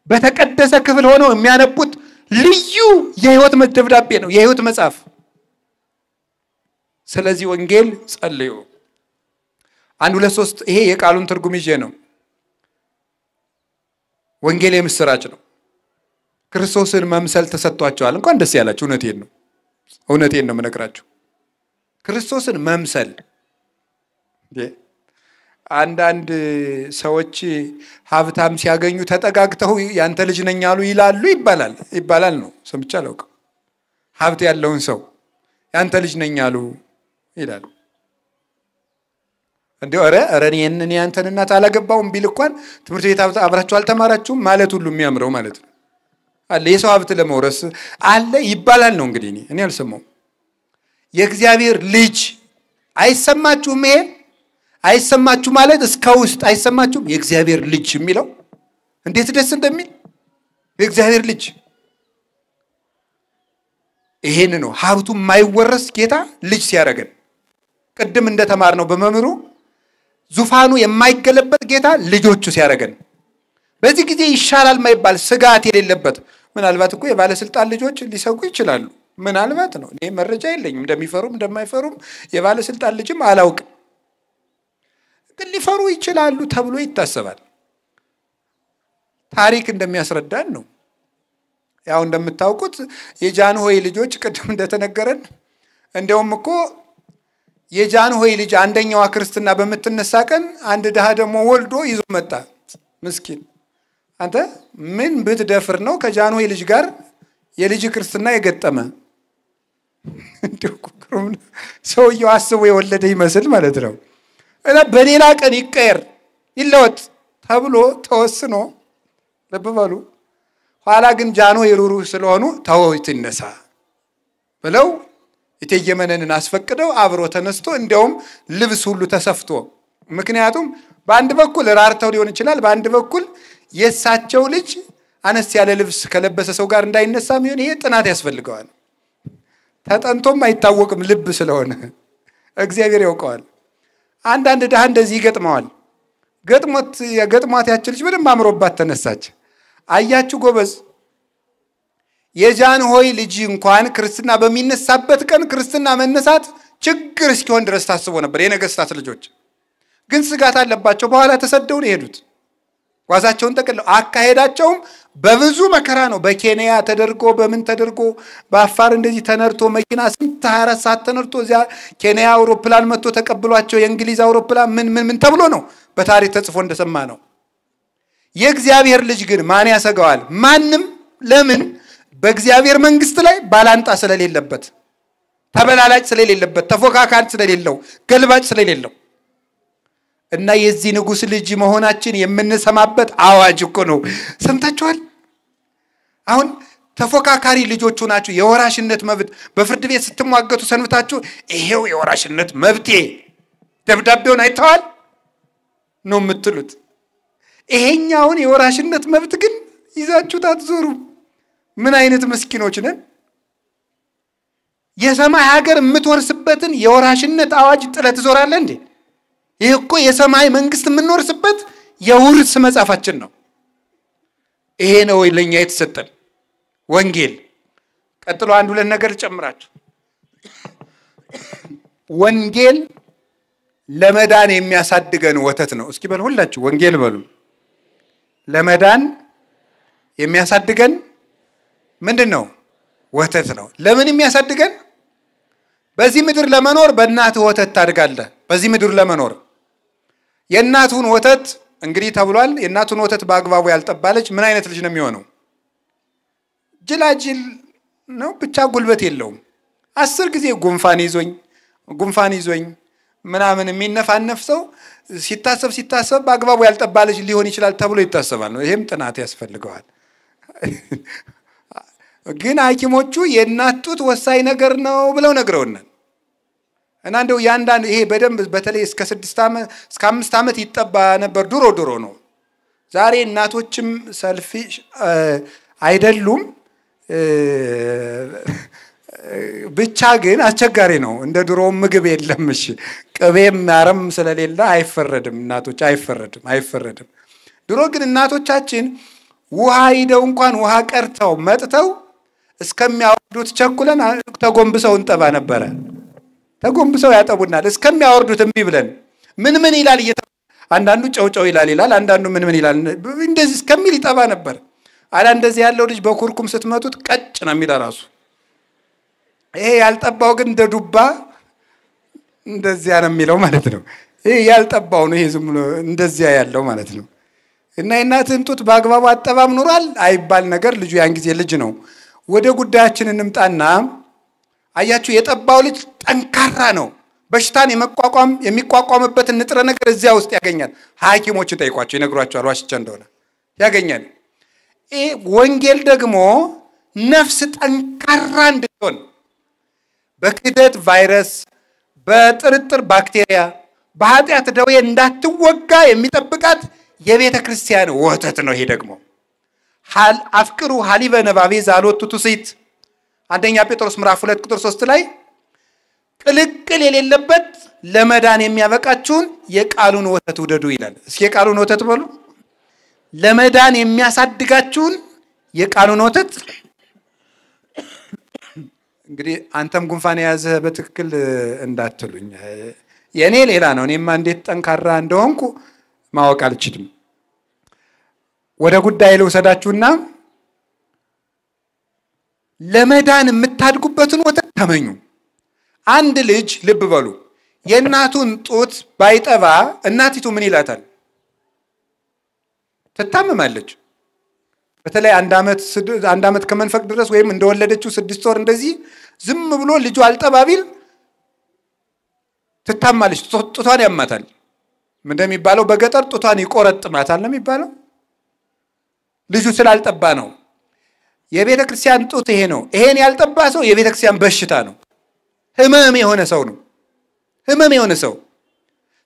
በተቀደሰ ክፍል ሆነው የሚያነቡት ልዩ የሕይወት ደብዳቤ ነው፣ የሕይወት መጽሐፍ። ስለዚህ ወንጌል ጸልዩ። 1 2 3 ይሄ የቃሉን ትርጉም ይዤ ነው። ወንጌል የምስራች ነው። ክርስቶስን መምሰል ተሰጥቷቸዋል። እንኳን ደስ ያላችሁ። እውነቴን ነው የምነግራችሁ። ክርስቶስን መምሰል አንዳንድ ሰዎች ሀብታም ሲያገኙ ተጠጋግተው ያንተ ልጅ ነኝ አሉ ይላሉ ይባላል ነው ሰምቼ አላውቅም። ሀብት ያለውን ሰው ያንተ ልጅ ነኝ አሉ ይላሉ። እንደው ኧረ እኔ ያንተን እናት አላገባውም ቢል እንኳን ትምህርት ቤት አብራችሁ አልተማራችሁም ማለት ሁሉ የሚያምረው ማለት ነው አለ። የሰው ሀብት ለመውረስ አለ ይባላል ነው እንግዲህ እኔ አልሰማውም። የእግዚአብሔር ልጅ አይሰማችሁም? ይሄ አይሰማችሁ ማለት እስከ ውስጥ አይሰማችሁም? የእግዚአብሔር ልጅ የሚለው እንዴት ደስ እንደሚል የእግዚአብሔር ልጅ ይሄን ነው ሀብቱ የማይወረስ ጌታ ልጅ ሲያረገን ቅድም እንደተማርነው በመምሩ ዙፋኑ የማይገለበት ጌታ ልጆቹ ሲያረገን በዚህ ጊዜ ይሻላል ማይባል ስጋት የሌለበት ምናልባት እኮ የባለስልጣን ልጆች ሊሰጉ ይችላሉ ምናልባት ነው እኔ መረጃ የለኝም እንደሚፈሩም እንደማይፈሩም የባለስልጣን ልጅም አላውቅም ግን ሊፈሩ ይችላሉ ተብሎ ይታሰባል ታሪክ እንደሚያስረዳን ነው ያው እንደምታውቁት የጃንሆይ ልጆች ቅድም እንደተነገረን እንደውም እኮ የጃንሆይ ልጅ አንደኛዋ ክርስትና በመተነሳ ቀን አንድ ደሃ ደሞ ወልዶ ይዞ መጣ ምስኪን አንተ ምን ብትደፍር ነው ከጃንሆይ ልጅ ጋር የልጅ ክርስትና የገጠመ እንደኩክሩም ሰውየው አስቦ የወለደ ይመስል ማለት ነው እና በሌላ ቀን ይቀየር ይለወጥ ተብሎ ተወስኖ ለበባሉ ኋላ ግን ጃንሆይ ሩሩ ስለሆኑ ታውት ይነሳ ብለው እቴየመነንን አስፈቅደው አብሮ ተነስቶ እንደውም ልብስ ሁሉ ተሰፍቶ ምክንያቱም በአንድ በኩል ራርተው ሊሆን ይችላል በአንድ በኩል የሳቸው ልጅ አነስ ያለ ልብስ ከለበሰ ሰው ጋር እንዳይነሳ ምን ይሄ ጥናት ያስፈልገዋል ተጠንቶም አይታወቅም ልብ ስለሆነ እግዚአብሔር ያውቀዋል አንድ ደሃ እንደዚህ ይገጥመዋል ገጥሟት ያችልሽ በደም አምሮባት ተነሳች አያችሁ ጎበዝ የጃንሆይ ልጅ እንኳን ክርስትና በሚነሳበት ቀን ክርስትና መነሳት ችግር እስኪሆን ድረስ ታስቦ ነበር የነገስታት ልጆች ግን ስጋት አለባቸው በኋላ ተሰደው ነው ሄዱት ጓዛቸውን ተቀለው አካሄዳቸውም በብዙ መከራ ነው በኬንያ ተደርጎ በምን ተደርጎ በአፋር እንደዚህ ተነርቶ መኪና ስንት 24 ሰዓት ተነርቶ እዚያ ኬንያ አውሮፕላን መጥቶ ተቀብሏቸው የእንግሊዝ አውሮፕላን ምን ተብሎ ነው በታሪክ ተጽፎ እንደሰማ ነው የእግዚአብሔር ልጅ ግን ማን ያሰጋዋል ማንንም ለምን በእግዚአብሔር መንግስት ላይ ባላንጣ ስለሌለበት ተበላላጭ ስለሌለበት ተፎካካሪ ስለሌለው ገልባጭ ስለሌለው እና የዚህ ንጉስ ልጅ መሆናችን የምንሰማበት አዋጅ እኮ ነው ሰምታችኋል አሁን ተፎካካሪ ልጆቹ ናችሁ የወራሽነት መብት በፍርድ ቤት ስትሟገቱ ሰንብታችሁ ይሄው የወራሽነት መብቴ ደብዳቤውን አይተዋል ነው የምትሉት ይሄኛውን የወራሽነት መብት ግን ይዛችሁ ታትዞሩ ምን አይነት መስኪኖች ነን የሰማይ ሀገር የምትወርስበትን የወራሽነት አዋጅ ጥለት ዞራለ እንዴ ይሄ እኮ የሰማይ መንግስት የምንወርስበት የውርስ መጻፋችን ነው ይሄ ነው ለኛ የተሰጠን ወንጌል ቀጥሎ አንድ ሁለት ነገር ጨምራችሁ ወንጌል ለመዳን የሚያሳድገን ወተት ነው እስኪ በል ሁላችሁ ወንጌል በሉ ለመዳን የሚያሳድገን ምንድነው ወተት ነው ለምን የሚያሳድገን በዚህ ምድር ለመኖር በእናት ወተት ታድጋለህ በዚህ ምድር ለመኖር የእናቱን ወተት እንግዲህ ተብሏል የእናቱን ወተት በአግባቡ ያልጠባለች ምን አይነት ልጅ ነው የሚሆነው ጅላጅል ነው ብቻ ጉልበት የለውም 10 ጊዜ ጉንፋን ይዞኝ ምናምን የሚነፋነፍ ሰው ሲታሰብ በአግባቡ ያልጠባለች ሊሆን ይችላል ተብሎ ይታሰባል ነው ይሄም ጥናት ያስፈልገዋል ግን ሐኪሞቹ የእናት ጡት ወሳኝ ነገር ነው ብለው ነግረውናል እና እንደው ያንዳንድ ይሄ በደንብ በተለይ እስከ 6 ዓመት እስከ 5 ዓመት ይጠባ ነበር ድሮ ነው ዛሬ እናቶችም ሰልፊሽ አይደሉም ብቻ ግን አስቸጋሪ ነው እንደ ድሮ ምግብ የለም እሺ ቅቤም ማረም ስለሌለ አይፈረድም እናቶች አይፈረድም ድሮ ግን እናቶቻችን ውሃ ሄደው እንኳን ውሃ ቀርተው መጥተው እስከሚያወርዱት ቸኩለን ተጎንብሰው እንጠባ ነበር ተጎንብሰው ያጠቡናል እስከሚያወርዱት እምቢ ብለን ምን ይላል አንዳንዱ ጨውጨው ይላል አንዳንዱ ምን ይላል እንደዚህ እስከሚል ይጠባ ነበር አላ እንደዚህ ያለው ልጅ በኩርኩም ስትመቱት ቀጭ ነው የሚል ራሱ ይሄ ያልጠባው ግን ደዱባ እንደዚህ ያለ የሚለው ማለት ነው ይሄ ያልጠባው ነው ይሄ ዝም ብሎ እንደዚህ ያለው ማለት ነው እና እናትን ጡት በአግባቡ አጠባም ኑሯል አይባል ነገር ልጁ ያን ጊዜ ልጅ ነው ወደ ጉዳያችን እንምጣና አያችሁ የጠባው ልጅ ጠንካራ ነው በሽታን የሚቋቋምበት ንጥረ ነገር እዚያ ውስጥ ያገኛል ሐኪሞች ጠይቋቸው ይነግሯቸዋል ዋሽቻ እንደሆነ ያገኛል ወንጌል ደግሞ ነፍስ ጠንካራ እንድትሆን በክደት ቫይረስ በጥርጥር ባክቴሪያ በኃጢአት ደዌ እንዳትወጋ የሚጠብቃት የቤተ ክርስቲያን ወተት ነው ይሄ ደግሞ አፍቅሩ ሐሊበ ነባቤ ዛሎቱ ትሲት አንደኛ ጴጥሮስ ምዕራፍ 2 ቁጥር 3 ላይ ቅልቅል የሌለበት ለመዳን የሚያበቃችሁን የቃሉን ወተት ውደዱ ይላል። እስኪ የቃሉን ወተት በሉ። ለመዳን የሚያሳድጋችሁን የቃሉን ወተት። እንግዲህ አንተም ጉንፋን የያዘ በትክክል እንዳትሉኝ፣ የኔ ሌላ ነው። እኔማ እንዴት ጠንካራ እንደሆንኩ ማወቅ አልችልም። ወደ ጉዳይ ልውሰዳችሁና ለመዳን የምታድጉበትን ወተት ተመኙ። አንድ ልጅ ልብ በሉ የእናቱን ጡት ባይጠባ እናቲቱ ምን ይላታል? ትታመማለች። በተለይ አንድ አመት ከመንፈቅ ድረስ ወይም እንደወለደችው 6 ወር እንደዚህ ዝም ብሎ ልጁ አልጠባቢል ትታማለች። ጡቷን ያማታል። ምን እንደሚባለው በገጠር ጡቷን ይቆረጥማታል ነው የሚባለው። ልጁ ስላልጠባ ነው። የቤተ ክርስቲያን ጡት ይሄ ነው። ይሄን ያልጠባ ሰው የቤተ ክርስቲያን በሽታ ነው። ህመም የሆነ ሰው ነው። ህመም የሆነ ሰው።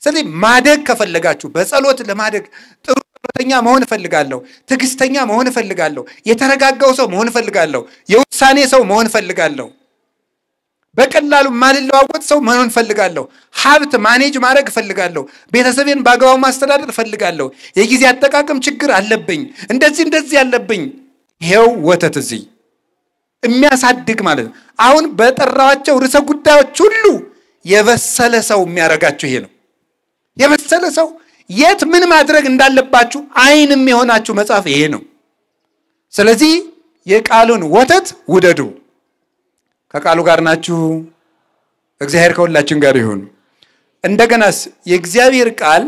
ስለዚህ ማደግ ከፈለጋችሁ በጸሎት ለማደግ ጥሩ ጸሎተኛ መሆን እፈልጋለሁ፣ ትዕግስተኛ መሆን እፈልጋለሁ፣ የተረጋጋው ሰው መሆን እፈልጋለሁ፣ የውሳኔ ሰው መሆን እፈልጋለሁ፣ በቀላሉ ማልለዋወጥ ሰው መሆን እፈልጋለሁ፣ ሀብት ማኔጅ ማድረግ እፈልጋለሁ፣ ቤተሰቤን በአግባቡ ማስተዳደር እፈልጋለሁ፣ የጊዜ አጠቃቀም ችግር አለብኝ፣ እንደዚህ ያለብኝ። ይሄው ወተት እዚህ የሚያሳድግ ማለት ነው። አሁን በጠራዋቸው ርዕሰ ጉዳዮች ሁሉ የበሰለ ሰው የሚያረጋችሁ ይሄ ነው። የበሰለ ሰው የት ምን ማድረግ እንዳለባችሁ አይንም የሆናችሁ መጽሐፍ ይሄ ነው። ስለዚህ የቃሉን ወተት ውደዱ። ከቃሉ ጋር ናችሁ። እግዚአብሔር ከሁላችን ጋር ይሁን። እንደገናስ የእግዚአብሔር ቃል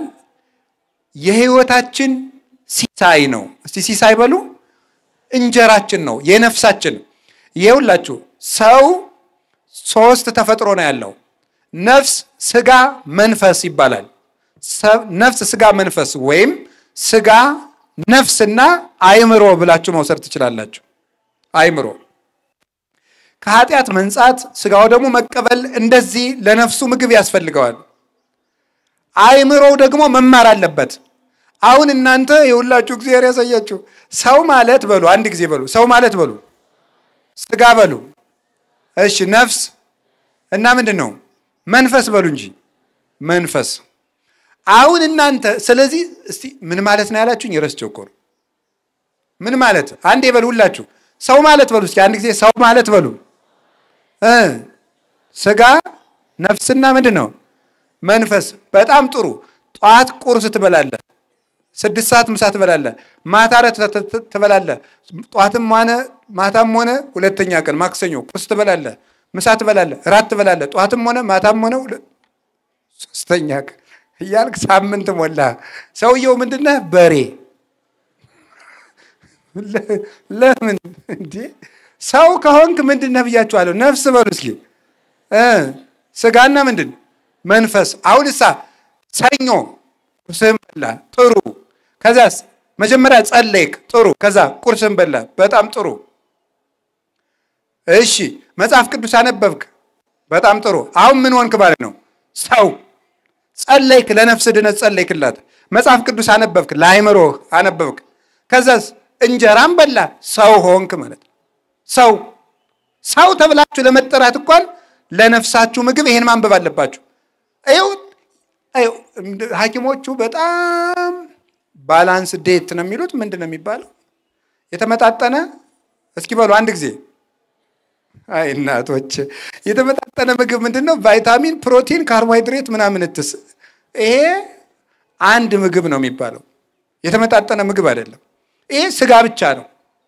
የህይወታችን ሲሳይ ነው። እስቲ ሲሳይ በሉ። እንጀራችን ነው፣ የነፍሳችን። ይኸውላችሁ ሰው 3 ተፈጥሮ ነው ያለው። ነፍስ፣ ስጋ፣ መንፈስ ይባላል። ነፍስ፣ ስጋ፣ መንፈስ ወይም ስጋ፣ ነፍስና አእምሮ ብላችሁ መውሰድ ትችላላችሁ። አእምሮ ከኃጢአት መንጻት፣ ስጋው ደግሞ መቀበል፣ እንደዚህ ለነፍሱ ምግብ ያስፈልገዋል። አእምሮው ደግሞ መማር አለበት። አሁን እናንተ የሁላችሁ እግዚአብሔር ያሳያችሁ። ሰው ማለት በሉ፣ አንድ ጊዜ በሉ፣ ሰው ማለት በሉ፣ ስጋ በሉ፣ እሺ፣ ነፍስ እና ምንድነው? መንፈስ በሉ እንጂ መንፈስ። አሁን እናንተ ስለዚህ እስቲ ምን ማለት ነው ያላችሁኝ? ረስቼው እኮ ነው። ምን ማለት? አንዴ በሉ ሁላችሁ፣ ሰው ማለት በሉ እስኪ አንድ ጊዜ፣ ሰው ማለት በሉ፣ ስጋ፣ ነፍስና ምንድነው? መንፈስ። በጣም ጥሩ። ጧት ቁርስ ትበላለህ፣ 6 ሰዓት ምሳ ትበላለህ፣ ማታ ራት ትበላለህ። ጧትም ሆነ ማታም ሆነ ሁለተኛ ቀን ማክሰኞ ቁርስ ትበላለህ፣ ምሳ ትበላለህ፣ ራት ትበላለህ። ጧትም ሆነ ማታም ሆነ ሶስተኛ ቀን እያልክ ሳምንት ሞላ። ሰውየው ምንድነህ? በሬ። ለምን እንዴ? ሰው ከሆንክ ምንድነህ ብያችኋለሁ? ነፍስ በሉ እስኪ፣ ስጋና ምንድን መንፈስ። አሁንሳ ሰኞ ቁርስህን በላ፣ ጥሩ። ከዛስ መጀመሪያ ጸለይክ፣ ጥሩ። ከዛ ቁርስህን በላ፣ በጣም ጥሩ። እሺ መጽሐፍ ቅዱስ አነበብክ፣ በጣም ጥሩ። አሁን ምን ሆንክ ማለት ነው? ሰው። ጸለይክ፣ ለነፍስ ድነት ጸለይክላት። መጽሐፍ ቅዱስ አነበብክ፣ ለአእምሮህ አነበብክ። ከዛስ እንጀራም በላ፣ ሰው ሆንክ ማለት ነው። ሰው ተብላችሁ ለመጠራት እንኳን ለነፍሳችሁ ምግብ ይሄን ማንበብ አለባችሁ። አይው ሐኪሞቹ በጣም ባላንስ ዴት ነው የሚሉት። ምንድነው የሚባለው? የተመጣጠነ። እስኪ በሉ አንድ ጊዜ። አይ እናቶች፣ የተመጣጠነ ምግብ ምንድነው? ቫይታሚን፣ ፕሮቲን፣ ካርቦሃይድሬት ምናምን እትስ። ይሄ አንድ ምግብ ነው የሚባለው። የተመጣጠነ ምግብ አይደለም። ይሄ ስጋ ብቻ ነው።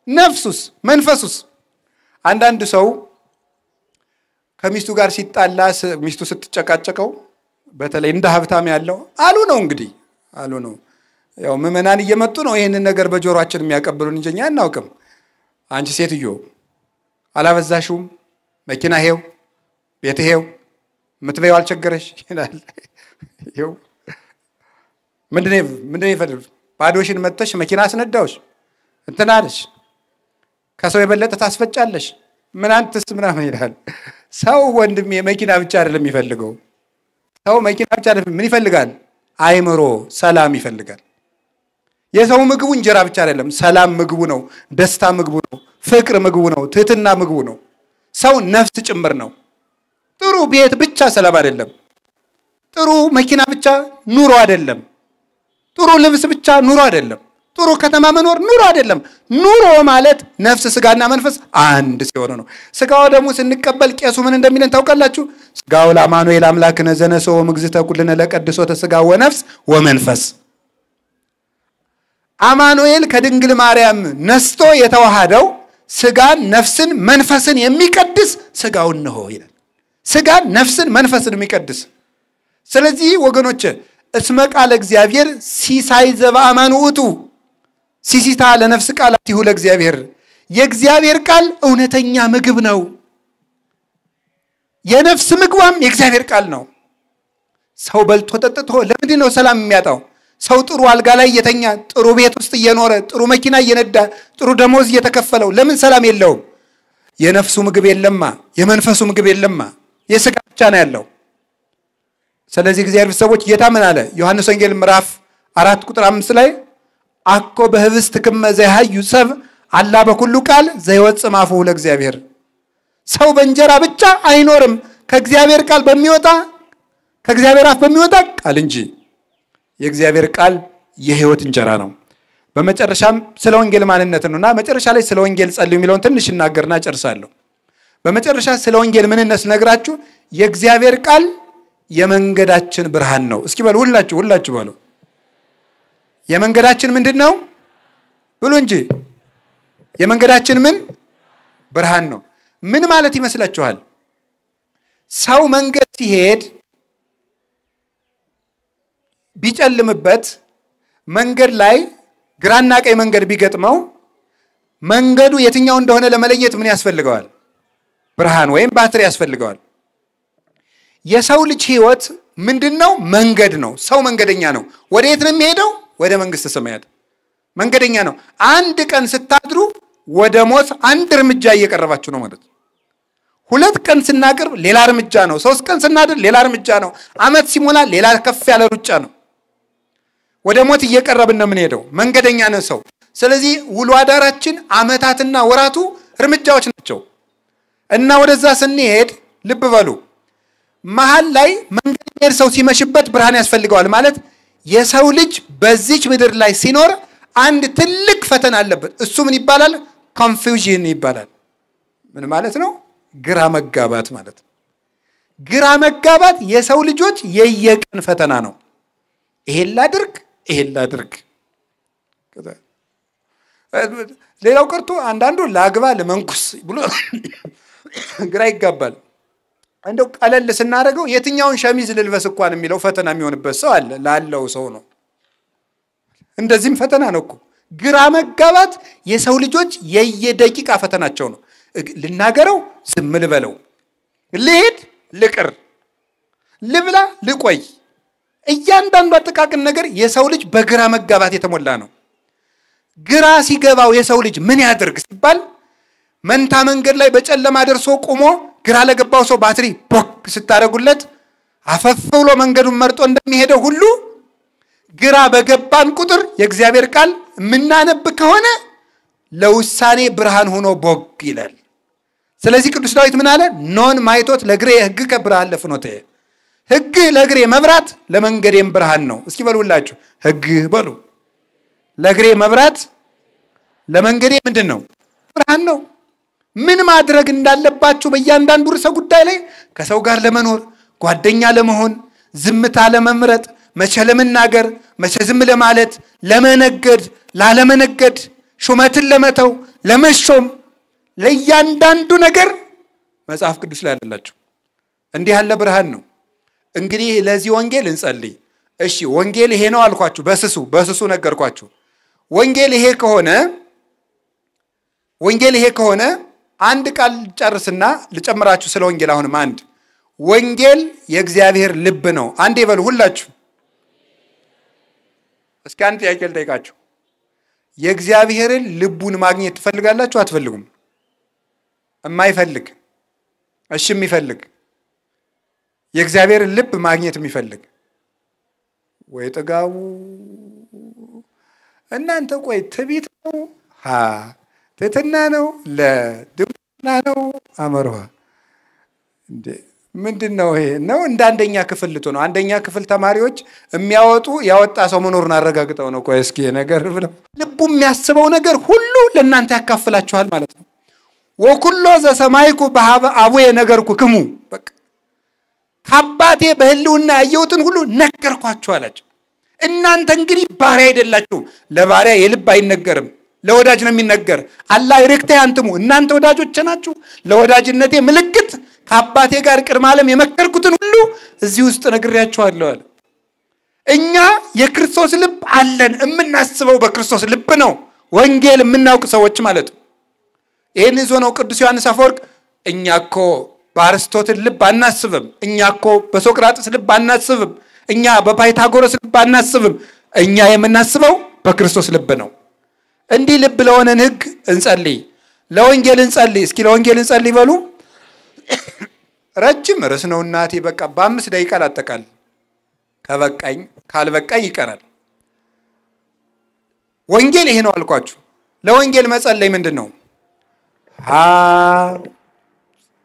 ነፍሱስ መንፈሱስ? አንዳንድ ሰው ከሚስቱ ጋር ሲጣላ ሚስቱ ስትጨቃጨቀው በተለይ እንደ ሀብታም ያለው አሉ ነው እንግዲህ አሉ ነው። ያው ምዕመናን እየመጡ ነው ይሄንን ነገር በጆሮአችን የሚያቀብሉን እንጂ እኛ አናውቅም። አንቺ ሴትዮ አላበዛሽውም? መኪና ሄው፣ ቤት ሄው፣ ምትበይው አልቸገረሽ ይላል። ይው ምንድነው ይፈልግ? ባዶሽን መጥተሽ መኪና አስነዳውሽ እንትናለሽ፣ ከሰው የበለጠ ታስፈጫለሽ፣ ምን አንተስ ምናምን ይላል። ሰው ወንድሜ መኪና ብቻ አይደለም የሚፈልገው። ሰው መኪና ብቻ አይደለም፣ ምን ይፈልጋል? አእምሮ፣ ሰላም ይፈልጋል። የሰው ምግቡ እንጀራ ብቻ አይደለም፣ ሰላም ምግቡ ነው፣ ደስታ ምግቡ ነው፣ ፍቅር ምግቡ ነው፣ ትህትና ምግቡ ነው። ሰው ነፍስ ጭምር ነው። ጥሩ ቤት ብቻ ሰላም አይደለም። ጥሩ መኪና ብቻ ኑሮ አይደለም። ጥሩ ልብስ ብቻ ኑሮ አይደለም። ጥሩ ከተማ መኖር ኑሮ አይደለም። ኑሮ ማለት ነፍስ ስጋና መንፈስ አንድ ሲሆኑ ነው። ስጋው ደግሞ ስንቀበል ቄሱ ምን እንደሚለን ታውቃላችሁ? ስጋው ለአማኑኤል አምላክነ ዘነሰው ምግዝተ ኩልነ ለቀድሶተ ስጋ ወነፍስ ወመንፈስ። አማኑኤል ከድንግል ማርያም ነስቶ የተዋሃደው ስጋን ነፍስን መንፈስን የሚቀድስ ስጋውን ነው ይላል። ስጋን ነፍስን መንፈስን የሚቀድስ። ስለዚህ ወገኖች እስመ ቃለ እግዚአብሔር ሲሳይ ዘበአማን ውእቱ ሲሲታ ለነፍስ ቃላቲሁ ለእግዚአብሔር። የእግዚአብሔር ቃል እውነተኛ ምግብ ነው። የነፍስ ምግቧም የእግዚአብሔር ቃል ነው። ሰው በልቶ ጠጥቶ ለምንድን ነው ሰላም የሚያጣው? ሰው ጥሩ አልጋ ላይ እየተኛ ጥሩ ቤት ውስጥ እየኖረ ጥሩ መኪና እየነዳ ጥሩ ደሞዝ እየተከፈለው ለምን ሰላም የለውም? የነፍሱ ምግብ የለማ፣ የመንፈሱ ምግብ የለማ፣ የስጋ ብቻ ነው ያለው። ስለዚህ እግዚአብሔር ሰዎች ጌታ ምን አለ? ዮሐንስ ወንጌል ምዕራፍ 4 ቁጥር 5 ላይ አኮ በህብስት ክመ ዘይሃዩ ሰብ አላ በኩሉ ቃል ዘይወጽእ እምአፉሁ ለእግዚአብሔር። ሰው በእንጀራ ብቻ አይኖርም ከእግዚአብሔር ቃል በሚወጣ ከእግዚአብሔር አፍ በሚወጣ ቃል እንጂ። የእግዚአብሔር ቃል የህይወት እንጀራ ነው። በመጨረሻም ስለ ወንጌል ማንነት ነውና መጨረሻ ላይ ስለ ወንጌል ጸልዩ የሚለውን ትንሽ እናገርና ጨርሳለሁ። በመጨረሻ ስለ ወንጌል ምንነት ነግራችሁ የእግዚአብሔር ቃል የመንገዳችን ብርሃን ነው። እስኪ በሉ ሁላችሁ በሉ። የመንገዳችን ምንድነው? ብሉ እንጂ። የመንገዳችን ምን ብርሃን ነው። ምን ማለት ይመስላችኋል? ሰው መንገድ ሲሄድ ቢጨልምበት መንገድ ላይ ግራና ቀኝ መንገድ ቢገጥመው መንገዱ የትኛው እንደሆነ ለመለየት ምን ያስፈልገዋል? ብርሃን ወይም ባትሪ ያስፈልገዋል። የሰው ልጅ ህይወት ምንድነው? መንገድ ነው። ሰው መንገደኛ ነው። ወዴት ነው የሚሄደው? ወደ መንግስተ ሰማያት። መንገደኛ ነው። አንድ ቀን ስታድሩ ወደ ሞት አንድ እርምጃ እየቀረባችሁ ነው ማለት። ሁለት ቀን ስናቀርብ ሌላ እርምጃ ነው። ሶስት ቀን ስናድር ሌላ እርምጃ ነው። አመት ሲሞላ ሌላ ከፍ ያለ ሩጫ ነው። ወደ ሞት እየቀረብን ነው የምንሄደው። መንገደኛ ነው ሰው። ስለዚህ ውሎ አዳራችን አመታትና ወራቱ እርምጃዎች ናቸው። እና ወደዛ ስንሄድ ልብ በሉ መሃል ላይ መንገድ ሰው ሲመሽበት ብርሃን ያስፈልገዋል ማለት የሰው ልጅ በዚች ምድር ላይ ሲኖር አንድ ትልቅ ፈተና አለበት። እሱ ምን ይባላል? ኮንፊውዥን ይባላል። ምን ማለት ነው? ግራ መጋባት ማለት። ግራ መጋባት የሰው ልጆች የየቀን ፈተና ነው። ይሄን ላድርግ ሌላው ቀርቶ አንዳንዱ ላግባ ለመንኩስ ብሎ ግራ ይጋባል። እንደው ቀለል ስናደርገው የትኛውን ሸሚዝ ልልበስ እንኳን የሚለው ፈተና የሚሆንበት ሰው አለ። ላለው ሰው ነው። እንደዚህም ፈተና ነው እኮ። ግራ መጋባት የሰው ልጆች የየደቂቃ ፈተናቸው ነው። ልናገረው፣ ዝም ልበለው፣ ልሄድ፣ ልቅር፣ ልብላ፣ ልቆይ፣ እያንዳንዱ አጠቃቅን ነገር የሰው ልጅ በግራ መጋባት የተሞላ ነው። ግራ ሲገባው የሰው ልጅ ምን ያድርግ ሲባል መንታ መንገድ ላይ በጨለማ ደርሶ ቆሞ ግራ ለገባው ሰው ባትሪ ቦክ ስታረጉለት አፈፍ ብሎ መንገዱን መርጦ እንደሚሄደው ሁሉ ግራ በገባን ቁጥር የእግዚአብሔር ቃል ምናነብ ከሆነ ለውሳኔ ብርሃን ሆኖ ቦግ ይላል። ስለዚህ ቅዱስ ዳዊት ምን አለ? ኖን ማይቶት ለግሬ ህግ ከብርሃን ለፍኖተ። ህግ ለግሬ መብራት ለመንገዴም ብርሃን ነው። እስኪ በሉላችሁ ህግ በሉ። ለግሬ መብራት ለመንገዴ ምንድነው? ብርሃን ነው። ምን ማድረግ እንዳለባችሁ በእያንዳንዱ ርዕሰ ጉዳይ ላይ ከሰው ጋር ለመኖር ጓደኛ ለመሆን ዝምታ ለመምረጥ መቼ ለመናገር መቼ ዝም ለማለት ለመነገድ ላለመነገድ ሹመትን ለመተው ለመሾም ለእያንዳንዱ ነገር መጽሐፍ ቅዱስ ላይ አለላችሁ። እንዲህ ያለ ብርሃን ነው። እንግዲህ ለዚህ ወንጌል እንጸልይ። እሺ ወንጌል ይሄ ነው አልኳችሁ። በስሱ ነገርኳችሁ። ወንጌል ይሄ ከሆነ አንድ ቃል ጨርስና ልጨምራችሁ ስለ ወንጌል። አሁንም አንድ ወንጌል የእግዚአብሔር ልብ ነው። አንዴ በሉ ሁላችሁ። እስኪ አንድ ጥያቄ ልጠይቃችሁ። የእግዚአብሔርን ልቡን ማግኘት ትፈልጋላችሁ አትፈልጉም? የማይፈልግ እሺ የሚፈልግ የእግዚአብሔርን ልብ ማግኘት የሚፈልግ ወይ ጥጋቡ እናንተ ቆይ ትዕቢት ነው ትሕትና ነው ለድም ናነው አመርዋ እንዴ ምንድነው ይሄ ነው እንደ አንደኛ ክፍል ልትሆነው አንደኛ ክፍል ተማሪዎች የሚያወጡ ያወጣ ሰው መኖርን አረጋግጠው ነው ቆይ እስኪ ነገር ብለው ልቡ የሚያስበው ነገር ሁሉ ለእናንተ ያካፍላችኋል ማለት ነው ወኩሎ ዘሰማይኩ በሃበ አቡየ ነገርኩ ክሙ በቃ አባቴ በህልውና ያየሁትን ሁሉ ነገርኳችሁ አላችሁ እናንተ እንግዲህ ባሪያ አይደላችሁ ለባሪያ የልብ አይነገርም ለወዳጅ ነው የሚነገር አላህ ይረክተ አንተሙ እናንተ ወዳጆች ናችሁ ለወዳጅነቴ ምልክት ከአባቴ ጋር ቅድመ ዓለም የመከርኩትን ሁሉ እዚህ ውስጥ ነግሬያችኋለሁ አለ እኛ የክርስቶስ ልብ አለን የምናስበው በክርስቶስ ልብ ነው ወንጌል የምናውቅ ሰዎች ማለት ነው ይሄን ይዞ ነው ቅዱስ ዮሐንስ አፈወርቅ እኛኮ በአርስቶትል ልብ አናስብም እኛኮ በሶቅራጥስ ልብ አናስብም እኛ በፓይታጎረስ ልብ አናስብም እኛ የምናስበው በክርስቶስ ልብ ነው እንዲህ ልብ ለሆነን ህግ እንጸልይ ለወንጌል እንጸልይ እስኪ ለወንጌል እንጸልይ በሉ ረጅም ርዕስ ነው እናቴ በቃ በ5 ደቂቃ ላጠቃል ከበቃኝ ካልበቃኝ ይቀራል ወንጌል ይሄ ነው አልኳችሁ ለወንጌል መጸለይ ምንድነው